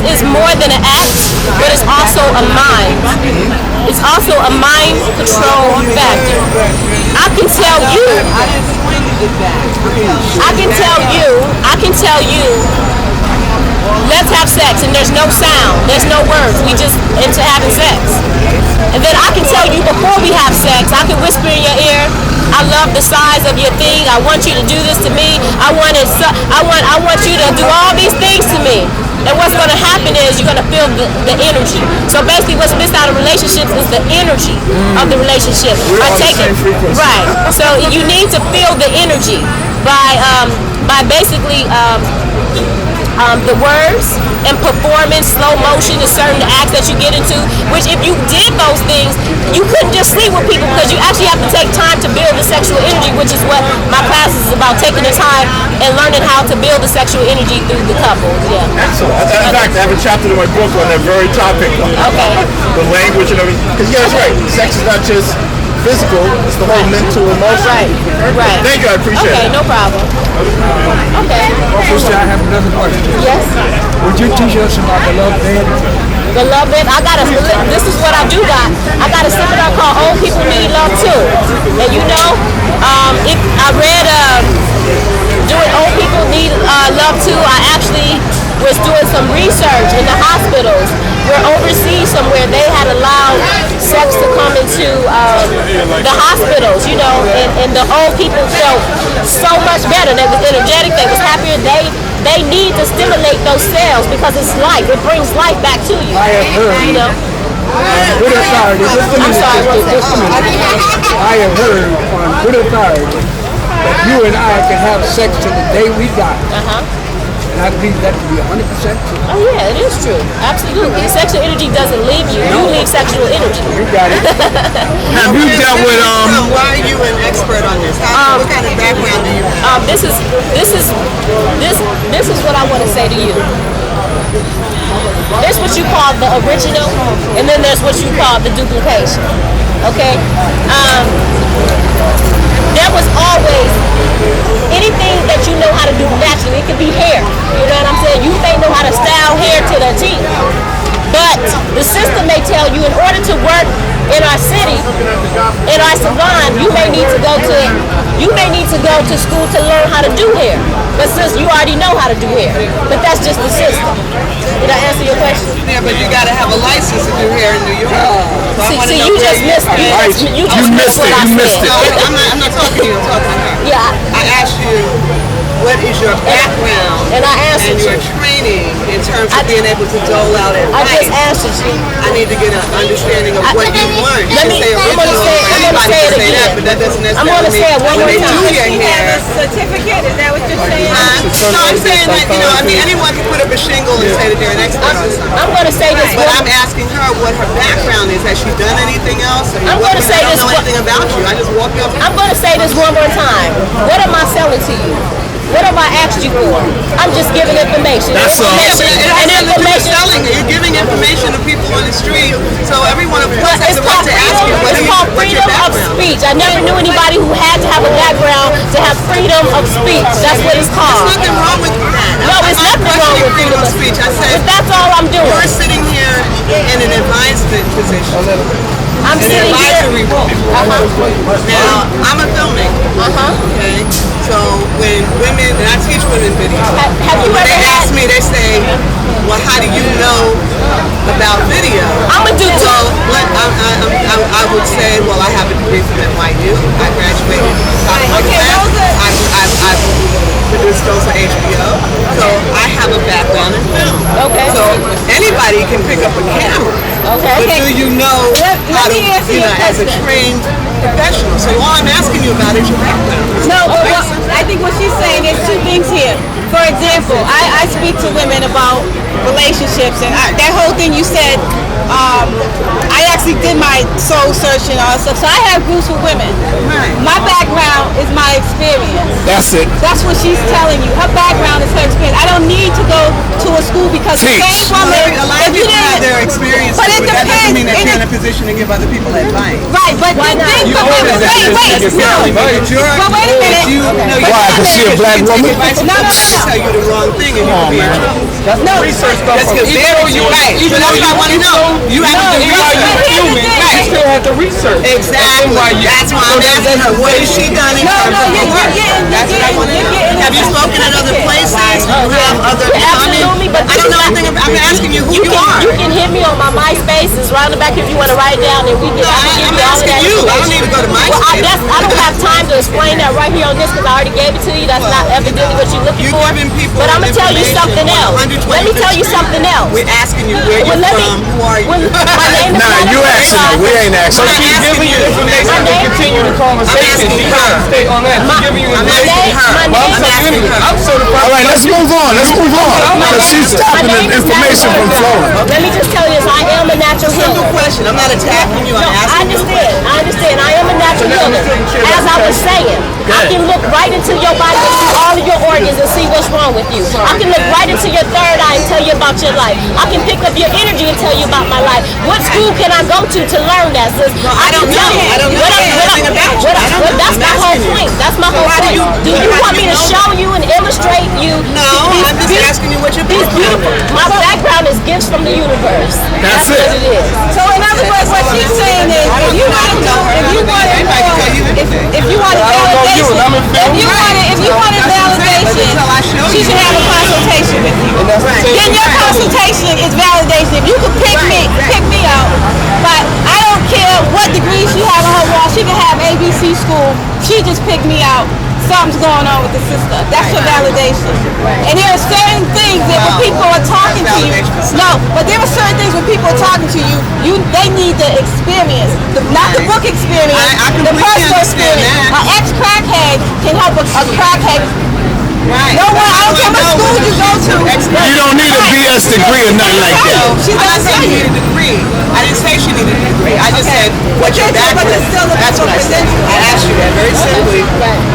is more than an act, but it's also a mind. It's also a mind control factor. I can tell you, let's have sex, and there's no sound, there's no words, we just into having sex. And then I can tell you before we have sex, I can whisper in your ear, I love the size of your thing, I want you to do this to me, I want you to do all these things to me. And what's going to happen is you're going to feel the energy. So basically what's missed out of relationships is the energy of the relationship. We're on the same frequency. Right. So you need to feel the energy by basically the words and performance, slow motion, and certain acts that you get into, which if you did those things, you couldn't just sleep with people because you actually have to take time to build the sexual energy, which is what my class is about, taking the time and learning how to build the sexual energy through the couple. Yeah. Excellent. In fact, I have a chapter in my book on that very topic. Okay. The language and everything. Because yeah, that's right. Sex is not just physical, it's the whole mental, emotional. Right. Thank you, I appreciate Okay, it. no problem. Okay. Sister, I have another question. Yes. Would you teach us about the love bed? The love bed, this is what I do got. I got a seminar called Old People Need Love Too. And you know, I read doing Old People Need Love Too, I actually was doing some research in the hospitals. We're overseas somewhere, they had allowed sex to come into the hospitals, you know, and the old people felt so much better. They was energetic, they was happier. They need to stimulate those cells because it's life. It brings life back to you. I have heard. You know? Good authority. I'm sorry. I have heard on good authority that you and I can have sex till the day we die. And I believe that to be 100% true. Oh yeah, it is true. Absolutely. Sexual energy doesn't leave you. You leave sexual energy. You got it. Have you dealt with Why are you an expert on this? What kind of background do you have? This is what I want to say to you. There's what you call the original, and then there's what you call the duplication. Okay? There was always anything that you know how to do naturally. It could be hair. You know what I'm saying? You may know how to style hair to the teeth. But the system may tell you in order to work in our city, in our salon, you may need to go to school to learn how to do hair. But since you already know how to do hair, but that's just the system. Did I answer your question? Yeah, but you got to have a license to do hair in New York. So See, you just missed it. You missed what I said. No, I'm not talking to you. I'm talking to her. Yeah. I asked you, what is your background and I answered and your training in terms of being able to dole out advice? I just answered you. I need to get an understanding of what you've learned. You I'm can say gonna original, say it say that, again. but that doesn't I'm gonna necessarily say it one mean when more they do time. your You hair. have a certificate, is that what you're saying? No, I'm saying that, anyone can put up a shingle and say that they're an expert on something. I'm gonna say this. But I'm asking her what her background is. Has she done anything else? I don't know anything about you. I just walked up. I'm gonna say this one more time. What am I selling to you? What have I asked you for? I'm just giving information. That's all. And information. You're giving information to people on the street, so everyone of course has It's the right called to ask you freedom. It's called what's your freedom of background. speech. I never knew anybody who had to have a background to have freedom of speech. That's what it's called. There's nothing wrong with that. No, it's nothing wrong with freedom of speech. I said, but that's all I'm doing. You're sitting here in an advisement position. I'm sitting here. Advisory role. Now, I'm a filmmaker. Okay? So when women, and I teach women video, Have you when ever they had? ask me, they say, well, how do you know about video? I'm gonna do two. Well, I would say, well, I have a degree from NYU. I graduated top of my class. I've produced those for HBO. So I have a background in film. Okay. So anybody can pick up a camera. Okay. But do you know how to, me answer your as a question. trained professional? So all I'm asking you about is your background. No, but I think what she's saying is two things here. For example, I speak to women about relationships, and that whole thing you said, I actually did my soul searching and all that stuff. So I have groups with women. Right. My background is my experience. That's it. That's what she's telling you. Her background is her experience. I don't need to go to a school because the Teach. same woman. A lot of people have their experiences, But it that doesn't mean that depends. you're in a position to give other people advice. Right, but wait a minute. No. But wait a minute. Why? Because she a black woman? No. Tell you the wrong thing and you can be in trouble. No. Research comes from right. So that's what I want to know. You have to do research. You still have to research. Exactly. That's why I'm asking her. What has she done in terms of her work? That's what I want to know. Have you spoken at other places? Do you have other Absolutely, but I don't know anything about. I'm asking you who you are. You can hit me on my MySpace. It's right in the back if you want to write it down, and we can. I'm asking you. I don't need to go to my Well, I don't have time to explain that right here on this because I already gave it to you. That's not evidently what you're looking for. Giving people But I'm gonna tell you something else. Let me tell you something else. We're asking you where you're from. Who are you? My name is Nah, you asking her. We ain't asking her. She's giving you information to continue the conversation. She has to stay on that. She's giving you information. I'm certified. All right, let's move on. Because she's stopping the information from flowing. Let me just tell you this. I am a natural Simple healer. question. I'm not attacking you. I'm I asking you. understand. I am a natural healer. As I was saying, I can look right into your body and see all of your organs and see what's wrong with you. I can look right into your third eye and tell you about your life. I can pick up your energy and tell you about my life. What school can I go to learn that, sis? I don't know. I don't know anything about you. That's my whole point. That's my whole point. Do you want me to show you and illustrate you? No, I'm just asking you what your These background beautiful. is. My background is gifts from the universe. That's what it. it is. So in other words, what she's saying is, if you want to know, if you want to validation, she should have a consultation with you. Then your consultation is validation. If you could pick me out, but I don't care what degree she have on her wall. She can have ABC school. She just picked me out. Something's going on with the sister. That's your validation. And there are certain things that when people are talking to you, but there are certain things when people are talking to you, they need the experience, not the book experience, the personal experience. An ex-crackhead can help a crackhead. Right. No one, I don't care what school you go to. You don't need a BS degree or nothing like that. I'm not saying you need a degree. I didn't say she needed a degree. I just said said, what's your background? That's what I said. I asked you that very simply.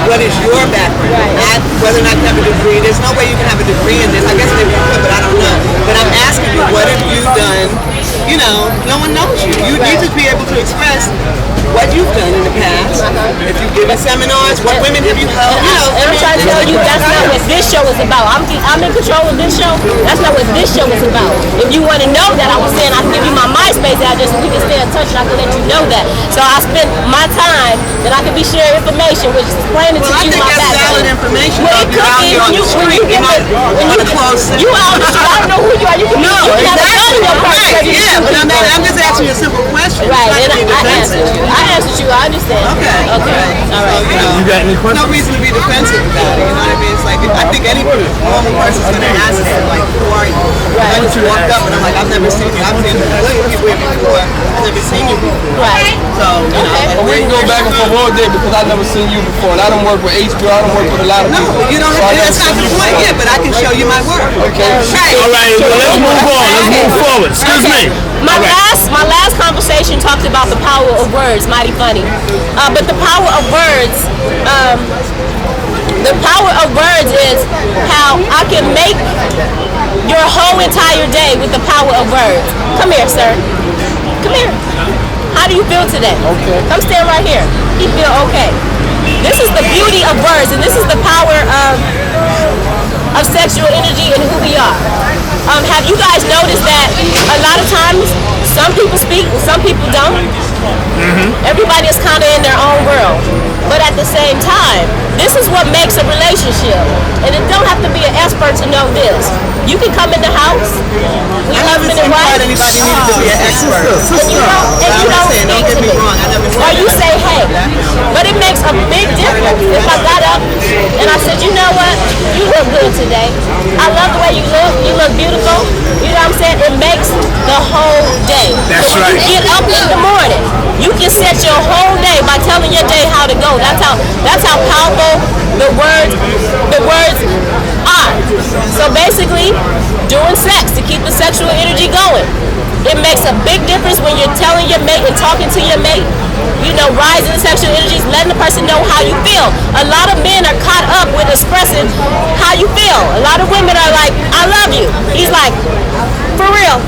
What is your background? Not whether or not you have a degree. There's no way you can have a degree in this. I guess maybe you could, but I don't know. But I'm asking you, what have you done? You know, no one knows you. You need to be able to express what you've done in the past. If you've given seminars, what women have you held? You know, I'm trying to tell you that's not what this show is about. I'm in control of this show. That's not what this show is about. If you want to know that, I was saying I can give you my MySpace address and we can stay in touch and I can let you know that. So I spent my time that I can be sharing information, which is explaining to you my background. Well, I think that's valid information. Well, it could be when you get you out on the street. I don't know who you are. You can be you have a gun in your purse. Yeah, but I'm just asking you a simple question. Right, and I answered you. I understand. Okay. All right. You got any questions? No reason to be defensive about it. You know what I mean? It's like I think any normal person's gonna ask that, like, who are you? I just walked up and I'm like, I've never seen you. I've seen million people here before. I've never seen you before. Right. So you know, We can go back and forth all day because I've never seen you before, and I don't work with HBO. I don't work with a lot of no, people. you don't. So That's not the point. Yeah, but I can show you my work. Okay. Right. All right, well, let's move on. Let's move forward. Excuse me. My last conversation talked about the power of words. Mighty funny, but the power of words. The power of words is how I can make your whole entire day with the power of words. Come here, sir. Come here. How do you feel today? Okay. Come stand right here. You feel okay. This is the beauty of words, and this is the power of sexual energy and who we are. Have you guys noticed that a lot of times some people speak and some people don't? Everybody is kind of in their own world. But at the same time, this is what makes a relationship. And it don't have to be an expert to know this. You can come in the house, we husband and wife, Anybody needed to be an expert. and you don't speak to me. Or you say, hey. But it makes a big difference if I got up and I said, you know what? You look good today. I love the way you look beautiful. You know what I'm saying? It makes the whole day. That's So when right. you get up in the morning, you can set your whole day by telling your day how to go. That's how powerful the words are. So basically, doing sex to keep the sexual energy going. It makes a big difference when you're telling your mate and talking to your mate. You know, rising the sexual energies, letting the person know how you feel. A lot of men are caught up with expressing how you feel. A lot of women are like, I love you. He's like, for real.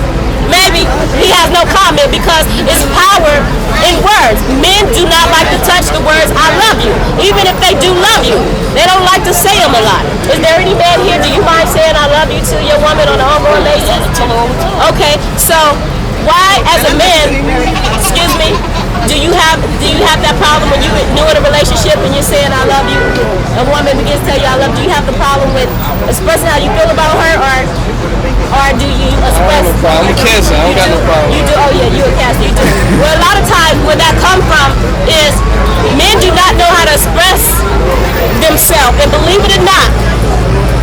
Maybe he has no comment because it's power in words. Men do not like to touch the words I love you. Even if they do love you, they don't like to say them a lot. Is there any man here, do you mind saying I love you to your woman on an ongoing basis? Okay, so why as a man, excuse me, do you have that problem when you're new in a relationship and you're saying I love you? A woman begins to tell you I love you. Do you have the problem with expressing how you feel about her, or do you express? I'm a Cancer. I don't got no problem. You do? Oh yeah, you a Cancer. You do. Well, a lot of times where that comes from is men do not know how to express themselves, and believe it or not,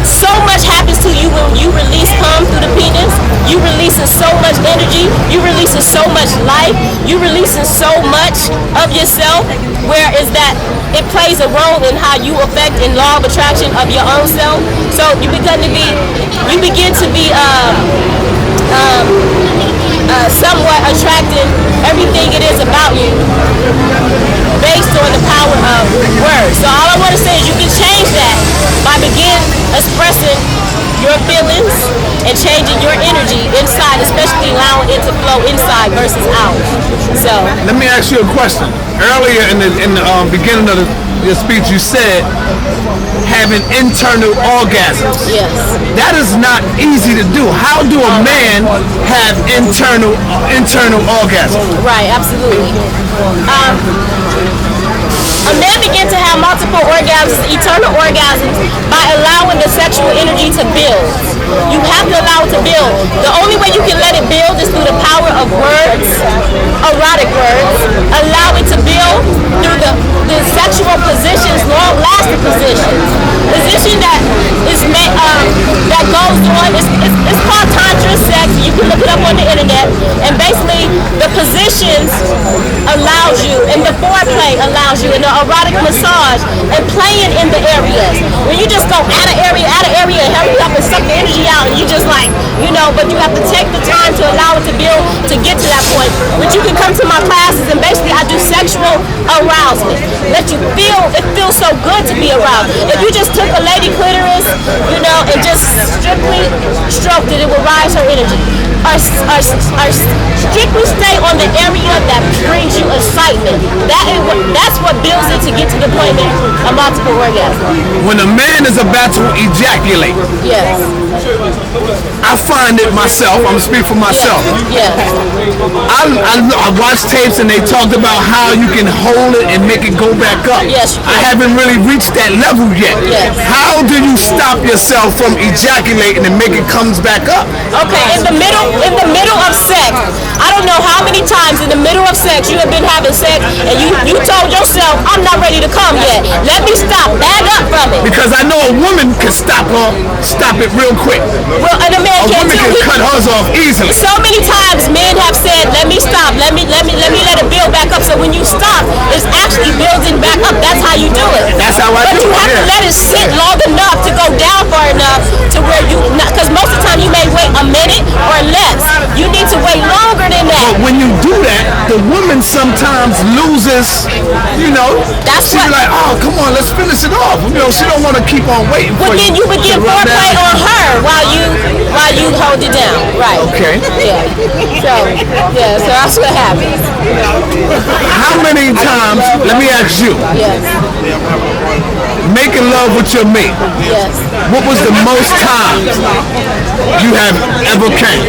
so much happens to you when you release cum through the penis. You releasing so much energy. You releasing so much life. You releasing so much of yourself. Where is that? It plays a role in how you affect in law of attraction of your own self. So you begin to be somewhat attracting everything it is about you based on the power of words. So all I want to say is you can change that by begin expressing your feelings and changing your energy inside, especially allowing it to flow inside versus out. So Let me ask you a question. Earlier in the beginning of your speech, you said having internal orgasms. yes. That is not easy to do. How do a man have internal orgasms? Right, absolutely. A man begins to have multiple orgasms, eternal orgasms, by allowing the sexual energy to build. You have to allow it to build. The only way you can let it build is through the power of words, erotic words. Allow it to build through the sexual positions, long-lasting positions. Position that is that goes on. It's called tantra sex. You can look it up on the internet. And basically, the positions allows you, and the foreplay allows you, and the erotic massage, and playing in the areas. When you just go out of area, and hurry up and suck the energy out, and you just like, but you have to take the time to allow it to build to get to that point. But you can can come to my classes, and basically I do sexual arousement. Let you feel, it feels so good to be aroused. If you just took a lady clitoris, you know, and just strictly stroked it, it will rise her energy. Or strictly stay on the area that brings you excitement. That's what builds it to get to the point of multiple orgasms. When a man is about to ejaculate, yes, I find it myself, I'm gonna speak for myself. Yes. I watched tapes and they talked about how you can hold it and make it go back up. Yes. I haven't really reached that level yet. Yes. How do you stop yourself from ejaculating and make it comes back up? Okay, in the middle of sex, I don't know how many times in the middle of sex you have been having sex and you told yourself, I'm not ready to come yet. Let me stop, back up from it. Because I know a woman can stop it real quick. Well, and a man A can't woman too. can cut hers off easily. So many times men have said, let me stop, let me let it build back up. So when you stop, it's actually building back up. That's how you do it. That's how I do it. But you have to let it sit long enough to go down far enough to where because most of the time you may wait a minute or less. You need to wait longer than that. But when you do that, the woman sometimes loses, you know, she's like, oh, come on, let's finish it off. You know, she don't want to keep on waiting for But then you begin foreplay on her while you hold it down. Right. Okay. Yeah. So that's what happens. How many times, let me ask you, Yes. making love with your mate, Yes. what was the most times you have ever came?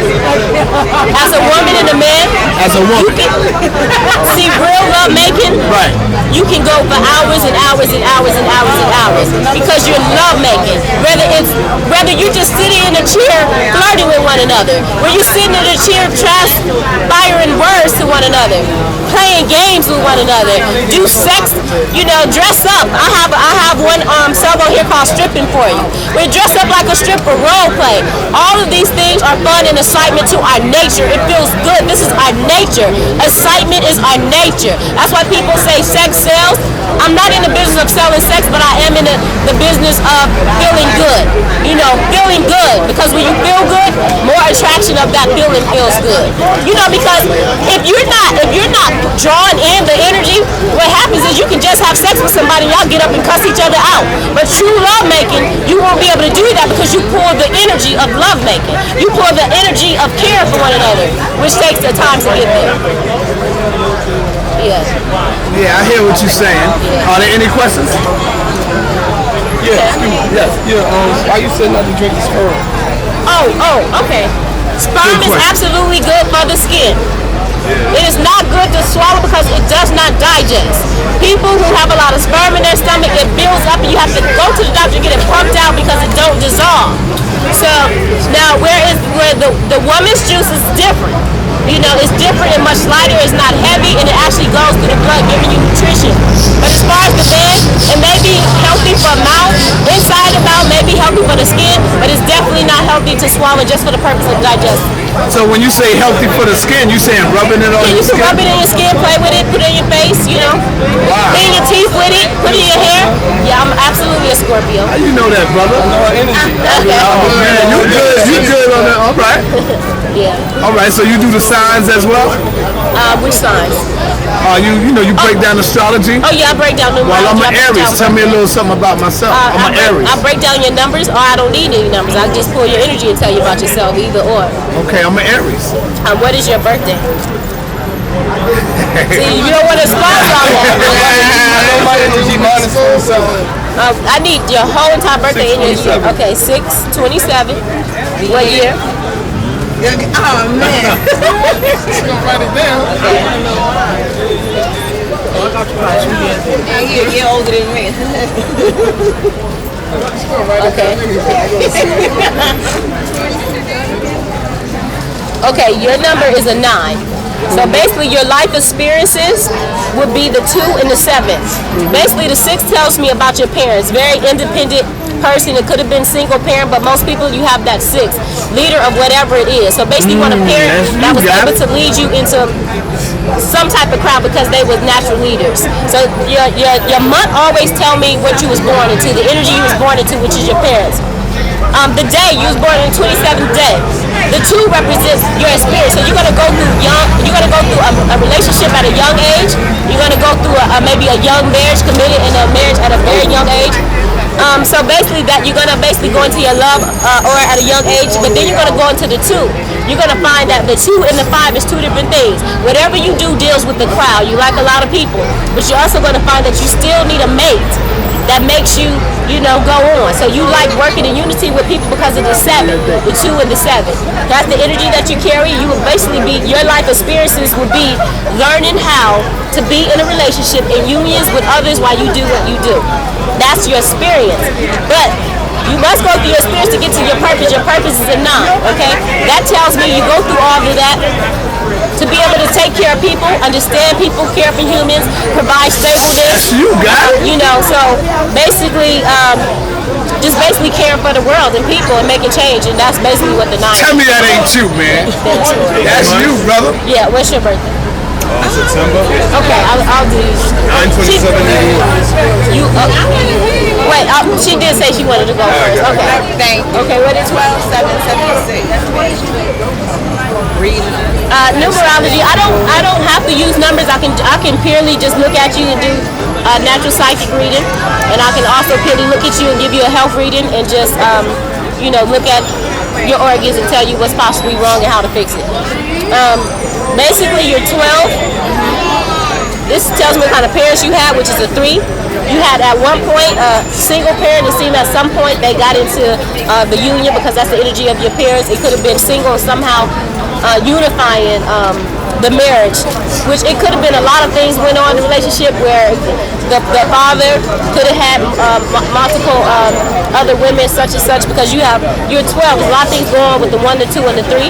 As a woman and a man, As a woman. see, real love making, Right. you can go for hours and hours and hours and hours and hours because you're love making. Whether you just sitting in a chair flirting with one another, where you sitting in a chair firing words to one another, playing games with one another, do sex, you know, dress up. I have one sailboat here called Stripping For You. We dress up like a stripper, role play. All of these things are fun and excitement to our nature. It feels good. This is our nature. Excitement is our nature. That's why people say sex sells. I'm not in the business of selling sex, but I am in the business of feeling good. You know, feeling good. Because when you feel good, more attraction of that feeling feels good. You know, because if you're not drawing in the energy, what happens is you can just have sex with somebody and y'all get up and cuss each other out. But true love making, you won't be able to do that because you pull the energy of love making. You pull the energy of care for one another, which takes the time to get there. Yeah. Yeah, I hear what you're saying. Are there any questions? Yes. Why you said not to drink the sperm? Oh, okay. Sperm is absolutely good for the skin. It is not good to swallow because it does not digest. People who have a lot of sperm in their stomach, it builds up and you have to go to the doctor and get it pumped out because it don't dissolve. So now where the woman's juice is different. You know, it's different and much lighter, it's not heavy, and it actually goes through the blood, giving you nutrition. But as far as the man, it may be healthy for mouth, inside the mouth, may be healthy for the skin, but it's definitely not healthy to swallow just for the purpose of digestion. So when you say healthy for the skin, you saying rubbing it on Yeah, your you can skin? rub it in your skin, play with it, put it in your face, you know. Clean your teeth with it, put it in your hair. Yeah, I'm absolutely a Scorpio. How you know that, brother? Oh, man, you good on that. All right. Yeah. All right, so you do the signs as well? Which signs? You break down astrology? Oh yeah, I break down numerology. Well, I'm an Aries. Tell me a little something about myself. I'm an Aries. I break down your numbers, or I don't need any numbers. I just pull your energy and tell you about yourself, either or. Okay, I'm an Aries. What is your birthday? See, you don't want to sponsor all that. I need your whole entire birthday in your year. Okay, 6/27. What year? Oh man. She's gonna write it down. You're older than me. Okay, your number is a 9. So basically your life experiences would be the 2 and the 7. Basically the 6 tells me about your parents. Very independent person. It could have been single parent, but most people you have that 6. Leader of whatever it is. So basically you want a parent that was able to lead you into some type of crowd because they were natural leaders. So your month always tell me what you was born into, the energy you was born into, which is your parents. The day you was born on the 27th day. The 2 represents your experience. So you're gonna go through a relationship maybe a young marriage, committed in a marriage at a very young age. So basically that you're going to basically go into your love or at a young age, but then you're going to go into the 2. You're going to find that the 2 and the 5 is 2 different things. Whatever you do deals with the crowd. You like a lot of people, but you're also going to find that you still need a mate that makes you, go on. So you like working in unity with people because of the 7, the 2 and the 7. That's the energy that you carry. You will basically be, your life experiences would be learning how to be in a relationship in unions with others while you do what you do. That's your experience. But you must go through your experience to get to your purpose. Your purpose is a 9, okay? That tells me you go through all of that to be able to take care of people, understand people, care for humans, provide stableness. You got it. So basically, just basically caring for the world and people and making change, and that's basically what the 9 is. Tell me that ain't you, man. That's you, brother. Yeah, what's your birthday? September. Okay, I'll do 9/27. You wait, she did say she wanted to go first. Okay. Okay, what is 12/7/76. Read. Numerology. I don't have to use numbers. I can purely just look at you and do a natural psychic reading, and I can also purely look at you and give you a health reading and just look at your organs and tell you what's possibly wrong and how to fix it. Basically, you're 12. This tells me what kind of parents you had, which is a 3. You had at one point a single parent. It seemed at some point they got into the union because that's the energy of your parents. It could have been single and somehow unifying the marriage, which it could have been a lot of things went on in the relationship where the father could have had multiple other women such and such because you're 12. There's a lot of things going on with the 1, the 2, and the 3.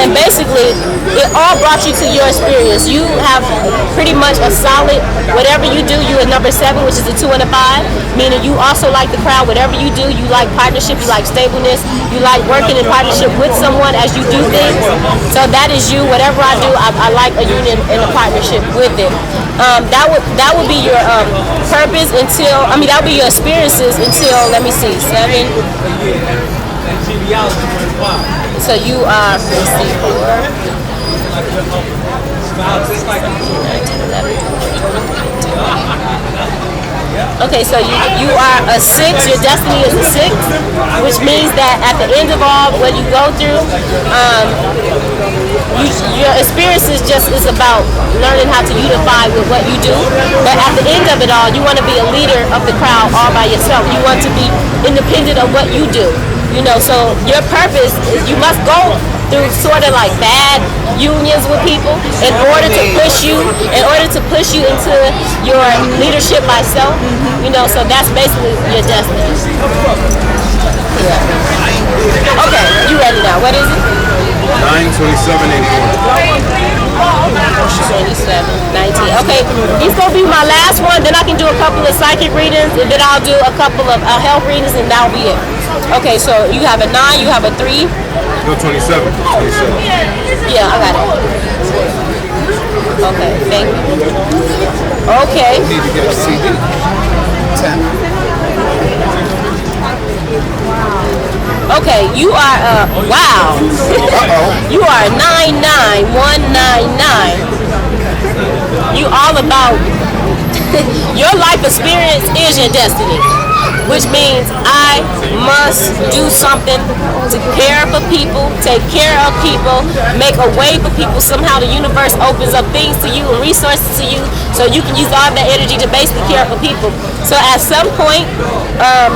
And basically, it all brought you to your experience. You have pretty much a solid, whatever you do, you're a number 7, which is the 2 and the 5, meaning you also like the crowd. Whatever you do, you like partnership, you like stableness, you like working in partnership with someone as you do things. So that is you. Whatever I do, I like a union and a partnership with it. That would be your purpose until, that would be your experiences until, let me see, 7. So you are, let's see, 4. Okay, so you are a 6. Your destiny is a 6, which means that at the end of all what you go through, your experience is about learning how to unify with what you do. But at the end of it all, you want to be a leader of the crowd all by yourself. You want to be independent of what you do. So your purpose is you must go through sort of like bad unions with people in order to push you into your leadership by self. So that's basically your destiny. Yeah. Okay, you ready now? What is it? 9/27/84. Okay, he's gonna be my last one. Then I can do a couple of psychic readings, and then I'll do a couple of health readings, and that'll be it. Okay, so you have a 9, you have a 3. No, 27. Yeah, I got it. Okay, thank you. Okay. Need to get a CD. 10. Okay, you are wow. You are 99199. You all about your life experience is your destiny, which means I must do something to care for people, take care of people, make a way for people. Somehow the universe opens up things to you and resources to you so you can use all that energy to basically care for people. So at some point of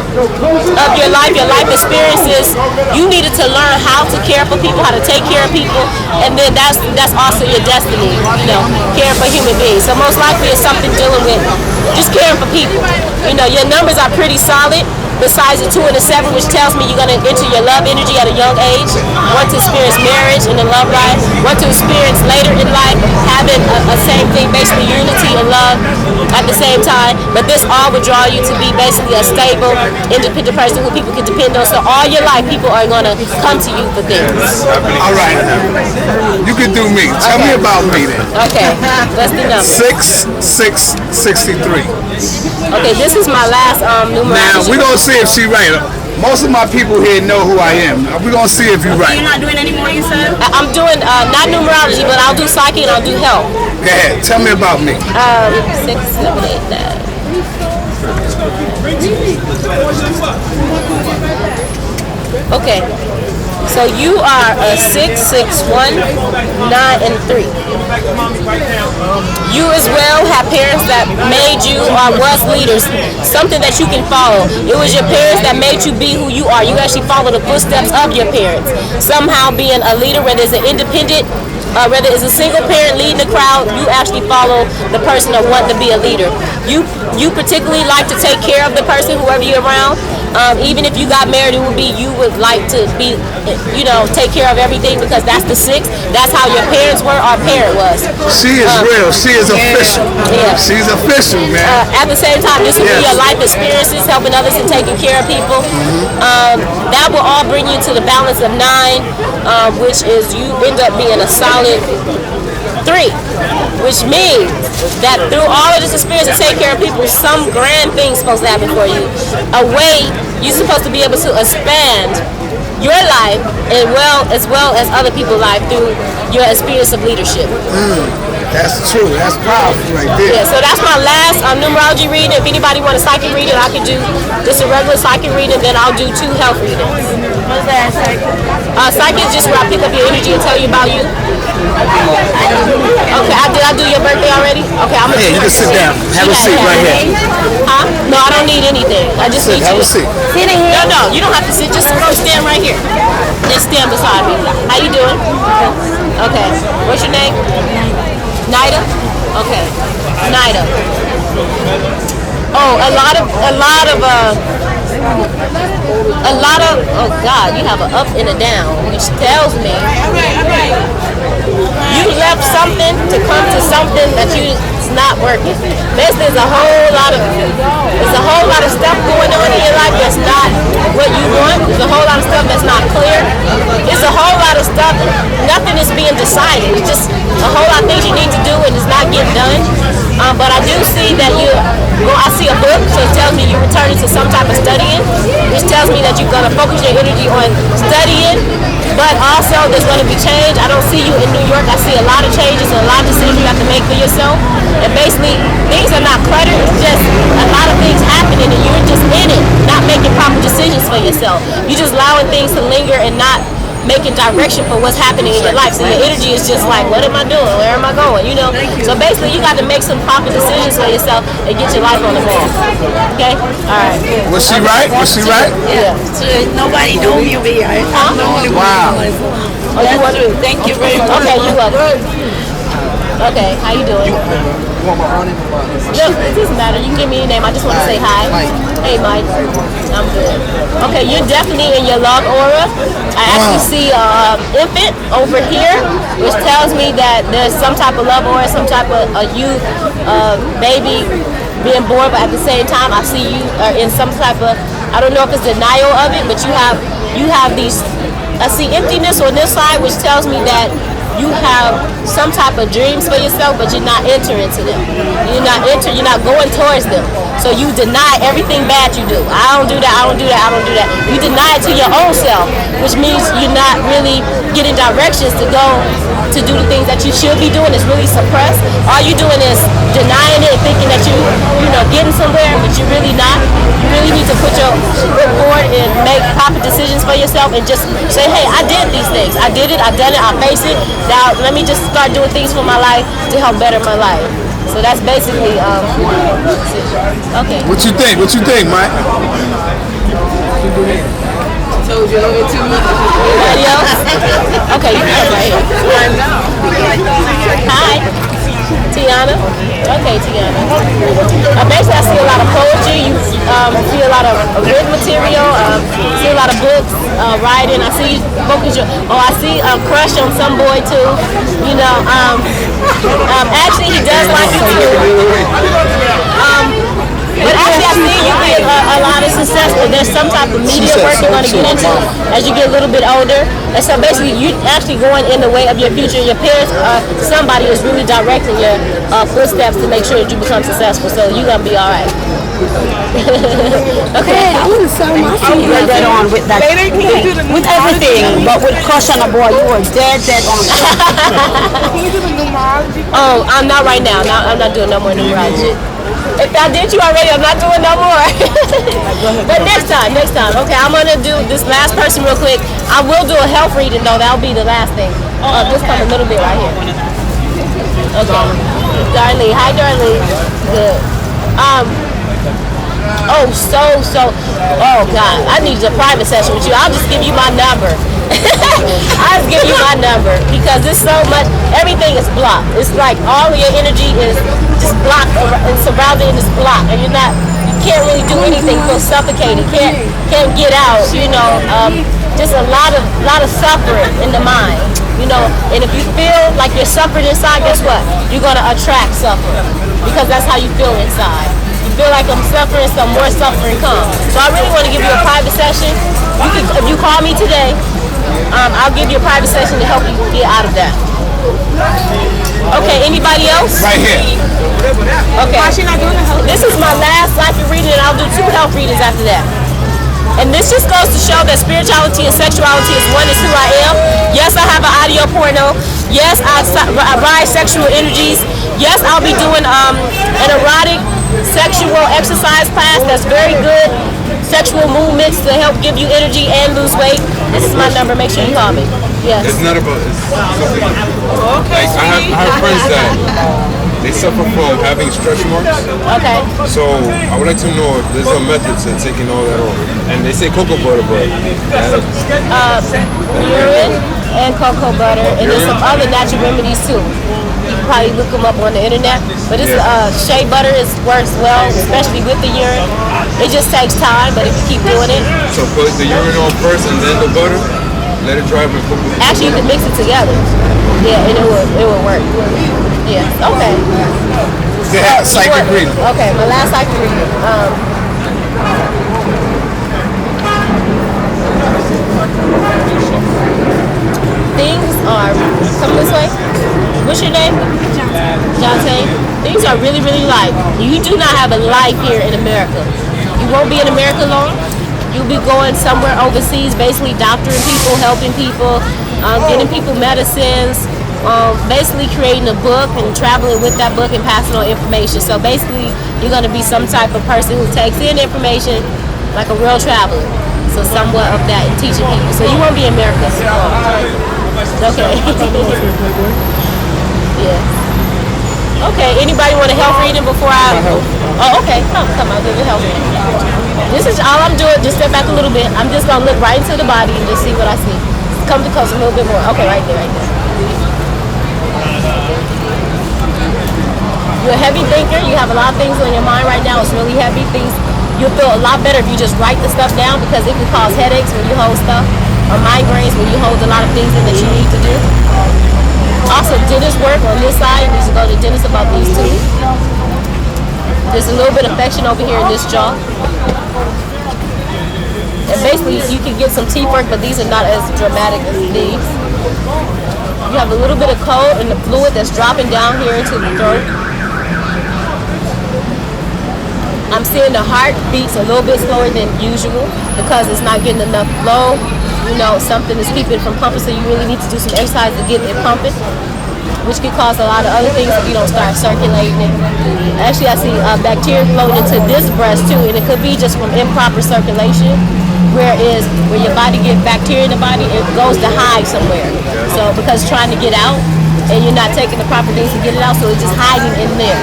your life experiences, you needed to learn how to care for people, how to take care of people, and then that's also your destiny, caring for human beings. So most likely it's something dealing with just caring for people. Your numbers are pretty solid. Besides the 2 and the 7, which tells me you're going to enter your love energy at a young age, want to experience marriage and the love life, want to experience later in life having a same thing, basically unity and love at the same time. But this all would draw you to be basically a stable, independent person who people can depend on. So all your life, people are going to come to you for things. All right. You can do me. Tell me about me then. Okay. What's the number? 6663. Okay, this is my last numerology. Now, we're going to see if she right. Most of my people here know who I am. We're gonna see if you're right. You're not doing any more, you said? I'm doing not numerology, but I'll do psyche and I'll do health. Go ahead. Tell me about me. 6, 7, 8, 9. Okay. So you are a 6, 6, 1, 9, and 3. You as well have parents that made you or was leaders, something that you can follow. It was your parents that made you be who you are. You actually follow the footsteps of your parents. Somehow being a leader, whether it's an independent, whether it's a single parent leading the crowd, you actually follow the person that wants to be a leader. You particularly like to take care of the person, whoever you're around. Even if you got married, it would be you would like to be, take care of everything because that's the 6. That's how your parents were. Our parent was. She is real. She is official. Yeah. She's official, man. At the same time, this will be your life experiences, helping others and taking care of people. That will all bring you to the balance of 9, which is you end up being a solid 3, which means that through all of this experience to take care of people, some grand thing's supposed to happen for you. A way you're supposed to be able to expand your life as well as other people's life through your experience of leadership. That's true. That's powerful right there. Yeah, so that's my last numerology reading. If anybody wants a psychic reading, I can do just a regular psychic reading, then I'll do 2 health readings. What's that, psychic? Psychic is just where I pick up your energy and tell you about you. Okay, did I do your birthday already? Okay, I'm gonna. Hey, you can sit down. Have a seat right here. Huh? No, I don't need anything. I just need you. Have a seat. No, you don't have to sit. Just stand right here. Just stand beside me. How you doing? Okay. What's your name? Nida? Okay. Nida. Oh, a lot of, oh God, you have an up and a down, which tells me you left something to come to something that it's not working. There's a whole lot of stuff going on in your life that's not what you want. There's a whole lot of stuff that's not clear. There's a whole lot of stuff, nothing is being decided. It's just a whole lot of things you need to do and it's not getting done. But I do see that I see a book, so it tells me you're returning to some type of studying, which tells me that you're going to focus your energy on studying, but also there's going to be change. I don't see you in New York. I see a lot of changes and a lot of decisions you have to make for yourself. And basically, things are not cluttered. It's just a lot of things happening and you're just in it, not making proper decisions for yourself. You're just allowing things to linger and not making direction for what's happening in your life. So your energy is just like, what am I doing? Where am I going? So basically you got to make some proper decisions for yourself and get your life on the ball. Okay? Alright. Was she right? Yeah. Nobody knew you be here. Huh? Wow. Oh, you want to? Thank you very much. Okay, you're welcome. Okay, how you doing? No, it doesn't matter. You can give me your name. I just want to say hi. Hey, Mike. I'm good. Okay, you're definitely in your love aura. I actually see infant over here, which tells me that there's some type of love aura, some type of youth, baby being born, but at the same time, I see you are in some type of, I don't know if it's denial of it, but you have these, I see emptiness on this side, which tells me that you have some type of dreams for yourself, but you're not entering into them. You're not going towards them. So you deny everything bad you do. I don't do that. You deny it to your own self, which means you're not really getting directions to go to do the things that you should be doing. It's really suppressed. All you're doing is denying it, thinking that you're getting somewhere, but you're really not. You really need to put your foot forward and make proper decisions for yourself and just say, hey, I did these things. I did it. I've done it. I face it. Now let me just start doing things for my life to help better my life. So that's basically okay. What you think, Mike? Told you over 2 minutes. Anybody else? Okay, you can come right here. Hi, Tiana. Okay, Tiana. Basically, I see a lot of poetry. You see a lot of written material. See a lot of books, writing. I see you focus your. I see a crush on some boy too. Actually, he does like you too. But actually, I see you being a lot of successful. There's some type of media work you're going to get into as you get a little bit older. And so basically, you're actually going in the way of your future. Your parents, somebody is really directing your footsteps to make sure that you become successful. So you're going to be all right. Okay. I want to sell my semen. You were dead on with that thing. With everything, but with crush on a boy, you were dead on. Can you do the numerology? Oh, I'm not right now. I'm not doing no more numerology. If I did you already, I'm not doing no more. But next time. Okay, I'm gonna do this last person real quick. I will do a health reading though. That'll be the last thing. Just come a little bit right here. Okay. Darlene. Hi, Darlene. Good. Oh God, I need a private session with you. I'll just give you my number. I'll just give you my number because it's so much, everything is blocked. It's like all of your energy is just blocked and surrounded in this block, and you can't really do anything, feel suffocated, can't get out, just a lot of suffering in the mind, and if you feel like you're suffering inside, guess what? You're gonna attract suffering because that's how you feel inside. Feel like I'm suffering, some more suffering comes. So I really want to give you a private session. If you call me today, I'll give you a private session to help you get out of that. Okay, anybody else? Right here. Okay. This is my last life reading, and I'll do 2 health readings after that. And this just goes to show that spirituality and sexuality is one is who I am. Yes, I have an audio porno. Yes, I ride sexual energies. Yes, I'll be doing an erotic sexual exercise class that's very good. Sexual movements to help give you energy and lose weight. This is my number. Make sure you call me. Yes. It's not about it's something. Like I have friends that they suffer from having stretch marks. Okay. So I would like to know if there's a method to taking all that off. And they say cocoa butter, but urine and cocoa butter, and there's some other natural remedies too. You can probably look them up on the internet. But this shea butter works well, especially with the urine. It just takes time, but if you keep doing it. So put the urine on first and then the butter. Let it dry and cook it. Actually, you can mix it together. Yeah, and it will work. Yeah. Okay. Yeah, psychic reading. Okay, my last psychic reading. Things are come this way. What's your name? Jonte. Things are really, really light. You do not have a life here in America. You won't be in America long. You'll be going somewhere overseas, basically doctoring people, helping people, getting people medicines, basically creating a book and traveling with that book and passing on information. So basically, you're going to be some type of person who takes in information like a real traveler. So somewhat of that and teaching people. So you won't be in America. Okay. Yeah. Okay, anybody want a health reading before I... Oh, okay. Come, I'll do the health reading. This is all I'm doing. Just step back a little bit. I'm just going to look right into the body and just see what I see. Come to close a little bit more. Okay, right there. You're a heavy thinker. You have a lot of things on your mind right now. It's really heavy. You'll feel a lot better if you just write the stuff down because it can cause headaches when you hold stuff or migraines when you hold a lot of things in that you need to do. Also, dentist work on this side. You need to go to the dentist about these two. There's a little bit of infection over here in this jaw. And basically, you can get some teeth work, but these are not as dramatic as these. You have a little bit of cold and the fluid that's dropping down here into the throat. I'm seeing the heart beats a little bit slower than usual because it's not getting enough flow. Something is keeping it from pumping, so you really need to do some exercise to get it pumping, which could cause a lot of other things if you don't start circulating it. Actually, I see bacteria flowing into this breast too, and it could be just from improper circulation, whereas when your body gets bacteria in the body, it goes to hide somewhere. So because it's trying to get out, and you're not taking the proper things to get it out, so it's just hiding in there.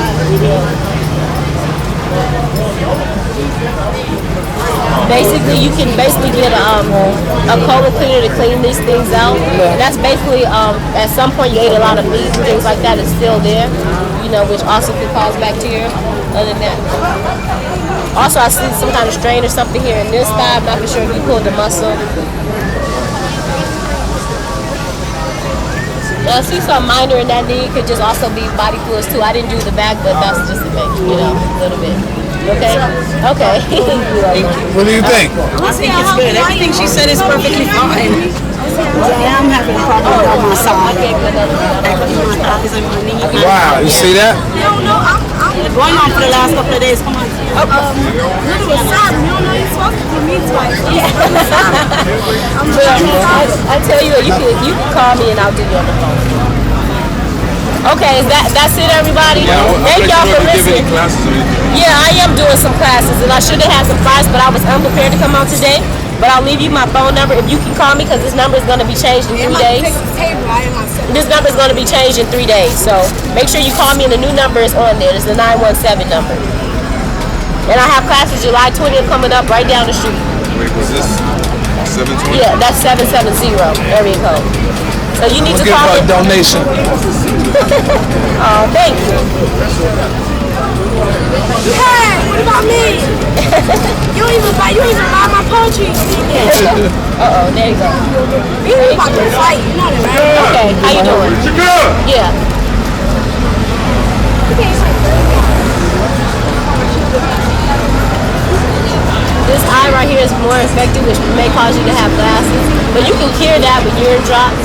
Basically, you can get a colon cleaner to clean these things out. And that's basically, at some point you ate a lot of meat and things like that, it's still there, which also could cause bacteria. Other than that. Also, I see some kind of strain or something here in this thigh. I'm not for sure if you pulled the muscle. I see some minor in that knee. It could just also be body fluids too. I didn't do the back, but that's just a thing, a little bit. Okay? Okay. What do you think? I think it's good. Everything she said is perfectly fine. Yeah, I'm having a problem on my side. Wow, you see that? No, I'm going on for the last couple of days. Come on. Look at Simon. You don't know you're supposed to me twice. I tell you, you can call me and I'll do you on the phone. Okay, that's it, everybody. Thank y'all for listening. Yeah, I am doing some classes, and I should have had some classes, but I was unprepared to come out today. But I'll leave you my phone number if you can call me, because this number is going to be changed in 3 days. This number is going to be changed in 3 days, so make sure you call me, and the new number is on there. It's the 917 number. And I have classes July 20th coming up right down the street. Wait, was this 720? Yeah, that's 770 area code. So you need to give call her a me. donation. Oh, thank you. Hey, what about me? You don't even buy my poetry. Uh-oh, there you go. You about to fight, you know that, right? Okay, how you doing? Yeah. This eye right here is more infected, which may cause you to have glasses. But you can cure that with urine drops.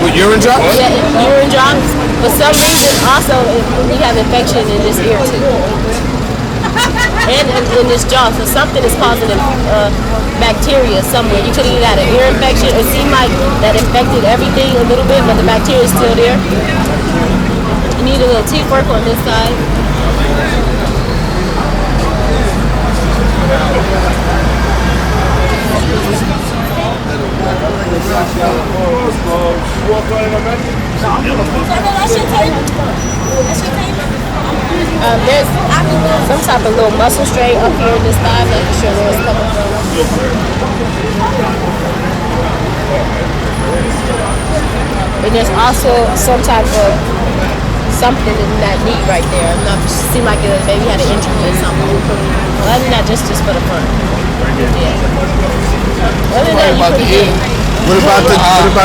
With urine drops? Yeah, urine drops. For some reason, also, you have infection in this ear too. And in this jaw, so something is causing bacteria somewhere. You could either have an ear infection. It seemed like that infected everything a little bit, but the bacteria is still there. You need a little teeth work on this side. There's some type of little muscle strain up here in this thigh, making sure where it's coming from. And there's also some type of something in that knee right there. I'm not seem like it maybe had an injury or something. Well, other than that, just for the fun. Yeah. Other than that, you pretty good. What about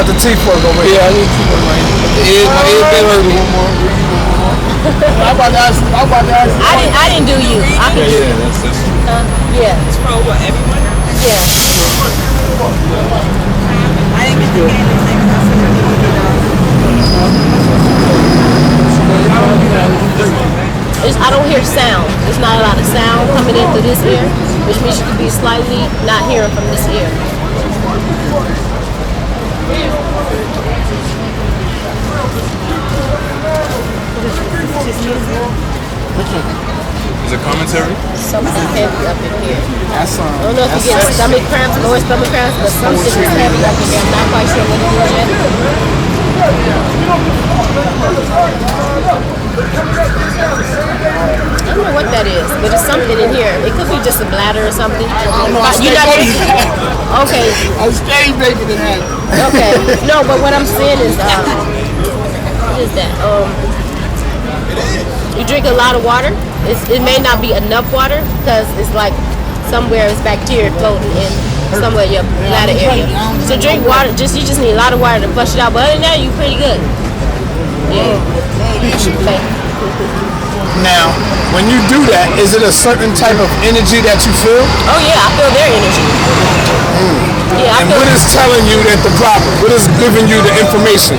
the teeth work over here? Yeah, I need teeth work right here. My ear been hurting. One more. I'm about to ask. I didn't do you. I can do you. Yeah. It's for what, everyone? Yeah. I didn't get the game I don't hear sound. There's not a lot of sound coming in through this ear, which means you could be slightly not hearing from this ear. Is it commentary? Something heavy up in here. That's I don't know if you get stomach cramps, lower stomach cramps, but something is heavy up in there. I'm not quite sure what it is yet. I don't know what that is, but it's something in here. It could be just a bladder or something. Okay. I stay making it happen. Okay. No, but what I'm saying is, what is that? You drink a lot of water. It may not be enough water because it's like somewhere it's bacteria floating in somewhere in your bladder area. So drink water. You just need a lot of water to flush it out. But other than that, you're pretty good. Yeah. Now, when you do that, is it a certain type of energy that you feel? Oh yeah, I feel their energy. Yeah, and what is telling you that the problem? What is giving you the information?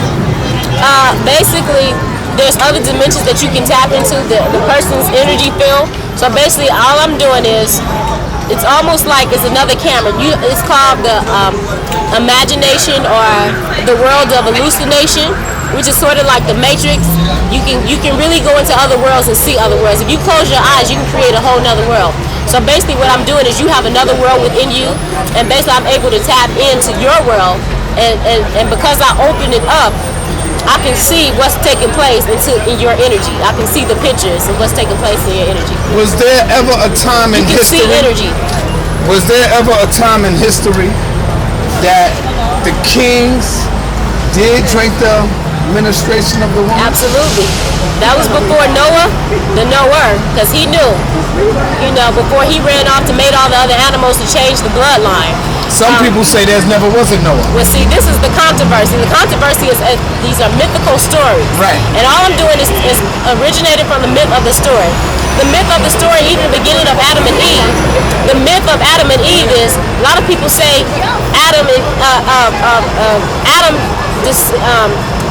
Basically, there's other dimensions that you can tap into the person's energy field. So basically, all I'm doing is, it's almost like it's another camera. It's called the imagination or the world of hallucination, which is sort of like the Matrix. You can really go into other worlds and see other worlds. If you close your eyes, you can create a whole nother world. So basically what I'm doing is you have another world within you, and basically I'm able to tap into your world, and because I open it up, I can see what's taking place in your energy. I can see the pictures of what's taking place in your energy. Was there ever a time in history? You can see energy. Was there ever a time in history that the kings did drink the menstruation of the woman? Absolutely. That was before Noah, the knower, because he knew, before he ran off to mate all the other animals to change the bloodline. Some people say there never was a Noah. Well, see, this is the controversy. The controversy is these are mythical stories. Right. And all I'm doing is originated from the myth of the story. The myth of the story, even the beginning of Adam and Eve, the myth of Adam and Eve is, a lot of people say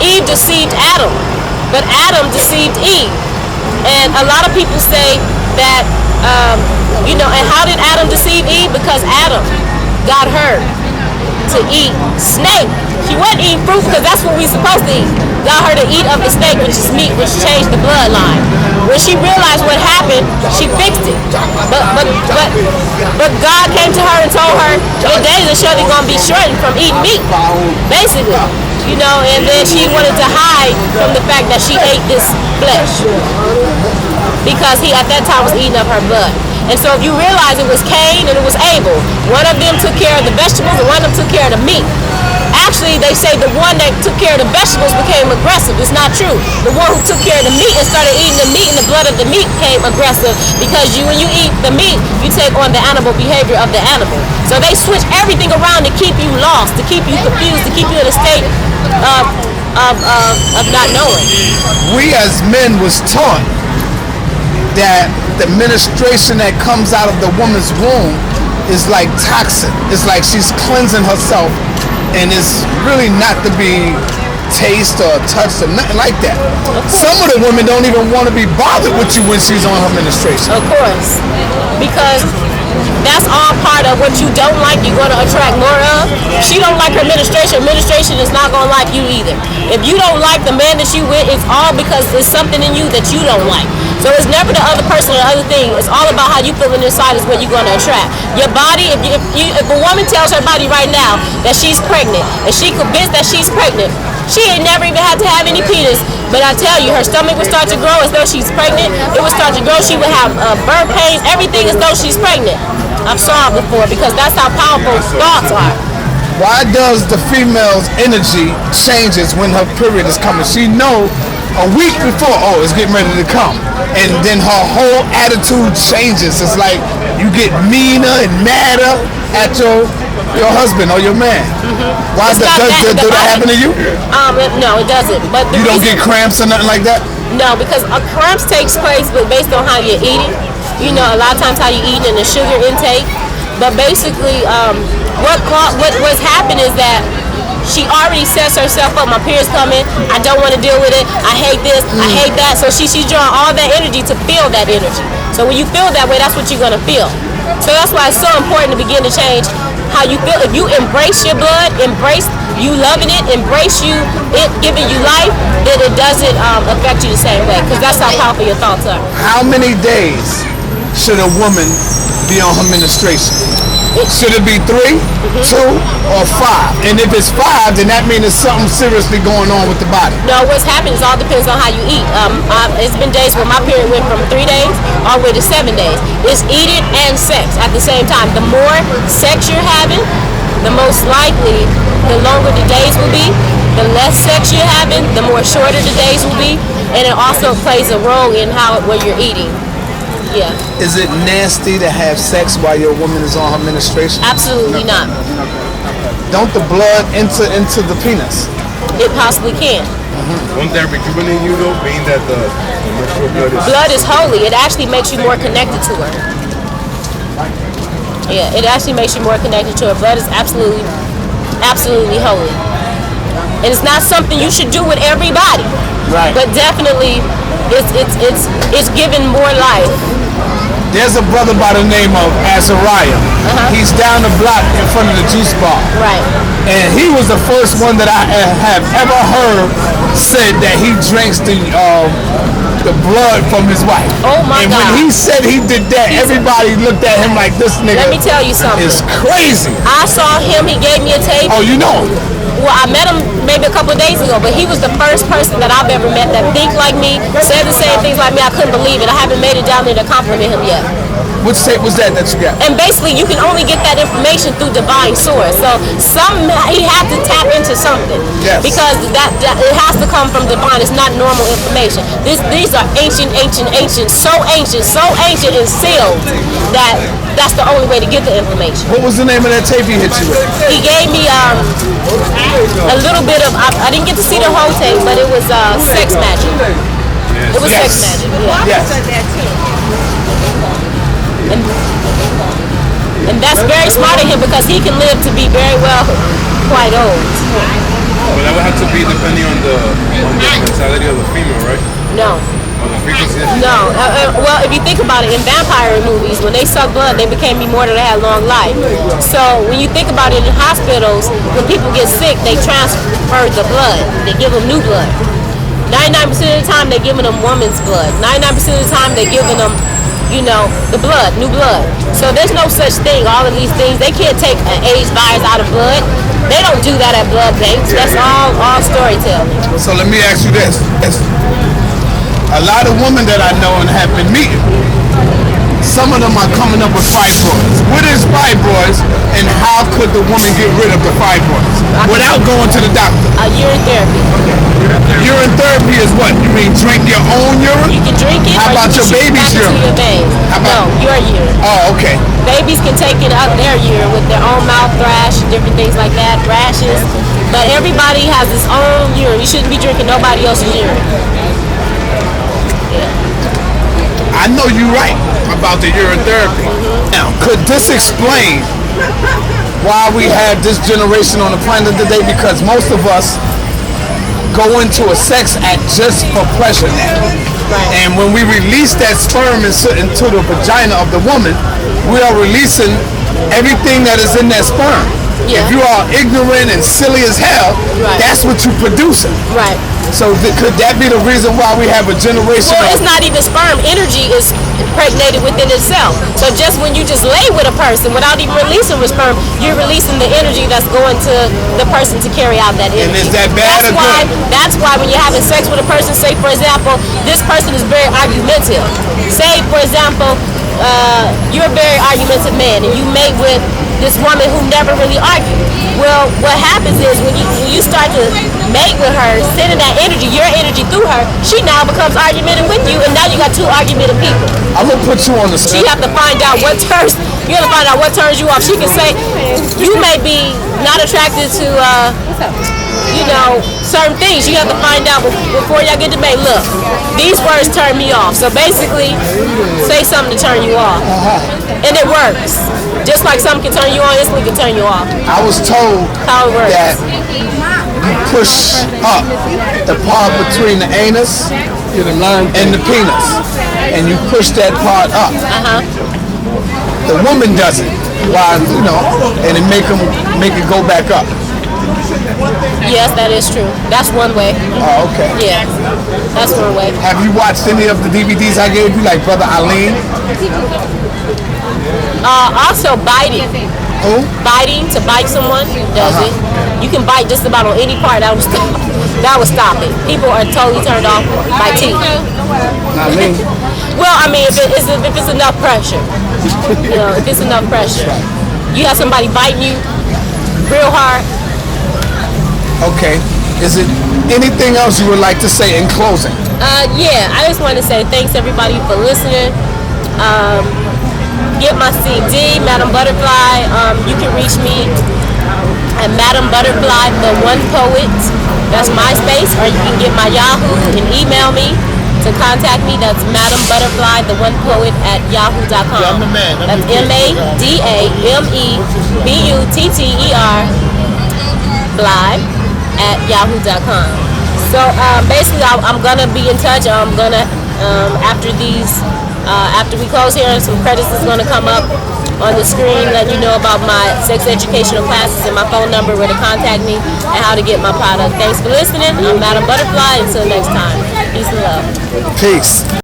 Eve deceived Adam, but Adam deceived Eve. And a lot of people say that, and how did Adam deceive Eve? Because Adam got her to eat snake. She wasn't eating fruit because that's what we're supposed to eat. Got her to eat of the snake, which is meat, which changed the bloodline. When she realized what happened, she fixed it. But God came to her and told her, your days are surely going to be shortened from eating meat, basically. And then she wanted to hide from the fact that she ate this flesh because he at that time was eating of her blood. And so if you realize it was Cain and it was Abel, one of them took care of the vegetables and one of them took care of the meat. Actually, they say the one that took care of the vegetables became aggressive. It's not true. The one who took care of the meat and started eating the meat and the blood of the meat became aggressive because when you eat the meat, you take on the animal behavior of the animal. So they switch everything around to keep you lost, to keep you confused, to keep you in a state of not knowing. We as men was taught that the menstruation that comes out of the woman's womb is like toxin. It's like she's cleansing herself, and it's really not to be taste or touched or nothing like that. Some of the women don't even want to be bothered with you when she's on her menstruation. Of course, because that's all part of what you don't like, you're going to attract more of. She don't like her menstruation is not going to like you either. If you don't like the man that you with, it's all because there's something in you that you don't like. So it's never the other person or the other thing. It's all about how you feel inside is what you're going to attract. Your body, if a woman tells her body right now that she's pregnant, and she convinced that she's pregnant, she ain't never even had to have any penis, but I tell you, her stomach would start to grow as though she's pregnant. It would start to grow. She would have birth pains, everything as though she's pregnant. I've saw it before because that's how powerful thoughts are. Why does the female's energy changes when her period is coming? She know a week before, it's getting ready to come. And then her whole attitude changes. It's like you get meaner and madder at your husband or your man. Mm-hmm. Why does that happen to you? No, it doesn't. But you don't get cramps or nothing like that? No, because cramps takes place based on how you're eating. A lot of times how you eat and the sugar intake. But basically, what's happened is that she already sets herself up. My period's coming. I don't want to deal with it. I hate this. I hate that. So she's drawing all that energy to feel that energy. So when you feel that way, that's what you're going to feel. So that's why it's so important to begin to change how you feel. If you embrace your blood, embrace you loving it, embrace it giving you life, then it doesn't affect you the same way because that's how powerful your thoughts are. How many days should a woman be on her menstruation? Should it be 3, 2, or 5? And if it's 5, then that means there's something seriously going on with the body. No, what's happening is all depends on how you eat. It's been days where my period went from 3 days all the way to 7 days. It's eating and sex at the same time. The more sex you're having, the most likely the longer the days will be. The less sex you're having, the more shorter the days will be. And it also plays a role in what you're eating. Yeah. Is it nasty to have sex while your woman is on her menstruation? Absolutely not. Don't the blood enter into the penis? It possibly can. Won't that rejuvenate you though, being that the menstrual blood is holy. It actually makes you more connected to her. Yeah, it actually makes you more connected to her. Blood is absolutely holy. And it's not something you should do with everybody. Right. But definitely it's given more life. There's a brother by the name of Azariah. He's down the block in front of the juice bar. Right. And he was the first one that I have ever heard said that he drinks the blood from his wife. Oh my God. And when he said he did that, everybody looked at him like this nigga. Let me tell you something. It's crazy. I saw him, he gave me a tape. Oh, you know him? Well, I met him maybe a couple of days ago, but he was the first person that I've ever met that think like me, said the same things like me. I couldn't believe it. I haven't made it down there to compliment him yet. Which tape was that you got? And basically, you can only get that information through divine source. So he had to tap into something. Yes. Because that it has to come from divine. It's not normal information. These are ancient, so ancient and sealed that that's the only way to get the information. What was the name of that tape he hit you with? He gave me a little bit of, I didn't get to see the whole tape, but it was sex magic. It was sex magic. Yeah. Yes. And that's very smart of him because he can live to be very well quite old. Well, that would have to be depending on the mentality of the female, right? No. On the frequency. No. Well, if you think about it, in vampire movies, when they suck blood, they became immortal, they had long life. So when you think about it in hospitals, when people get sick, they transfer the blood. They give them new blood. 99% of the time, they're giving them woman's blood. 99% of the time, they're giving them, the blood, new blood. So there's no such thing. All of these things, they can't take an AIDS virus out of blood. They don't do that at blood banks. That's all storytelling. So let me ask you this. A lot of women that I know and have been meeting, some of them are coming up with fibroids. What is fibroids, and how could the woman get rid of the fibroids without going to the doctor? Urine therapy. Urine therapy is what? You mean drink your own urine? You can drink it. How about your baby's urine? Your veins. No, your urine. Oh, okay. Babies can take it out their urine with their own mouth thrash, different things like that, rashes. But everybody has his own urine. You shouldn't be drinking nobody else's urine. I know you're right about the urine therapy. Now, could this explain why we have this generation on the planet today? Because most of us go into a sex act just for pleasure now. Right. And when we release that sperm into the vagina of the woman, we are releasing everything that is in that sperm. Yeah. If you are ignorant and silly as hell, that's what you're producing. Right. So could that be the reason why we have a generation? Well, it's not even sperm. Energy is impregnated within itself. So just when you just lay with a person without even releasing with sperm, you're releasing the energy that's going to the person to carry out that energy. And is that bad or good? That's why when you're having sex with a person, say for example, this person is very argumentative. Say for example, you're a very argumentative man and you mate with this woman who never really argued. Well, what happens is when you start to mate with her, sending that energy, your energy through her, she now becomes argumentative with you, and now you got two argumentative people. I'm gonna put you on the spot. You have to find out what turns. You have to find out what turns you off. She can say you may be not attracted to, certain things. You have to find out before y'all get to mate. Look, these words turn me off. So basically, say something to turn you off, and it works. Just like something can turn you on, this one can turn you off. I was told that you push up the part between the anus and the penis, and you push that part up. The woman does it, and it make it go back up. Yes, that is true. That's one way. Oh, okay. Yeah, that's one way. Have you watched any of the DVDs I gave you, like Brother Aline? Also biting. Who? Biting, to bite someone, does it. You can bite just about on any part, that would stop it. People are totally turned off by teeth. Not me. Well, I mean, if it's enough pressure. If it's enough pressure. You have somebody biting you real hard. Okay. Is it anything else you would like to say in closing? Yeah, I just want to say thanks everybody for listening. Get my CD, Madam Butterfly. You can reach me at Madam Butterfly, the One Poet. That's MySpace, or you can get my Yahoo and email me to contact me. That's Madam Butterfly, the One Poet at yahoo.com. That's MADAMEBUTTER fly at yahoo.com. So basically, I'm gonna be in touch. I'm gonna after we close here, some credits is going to come up on the screen, letting you know about my sex educational classes and my phone number where to contact me and how to get my product. Thanks for listening. I'm Madam Butterfly. Until next time. Peace and love. Peace.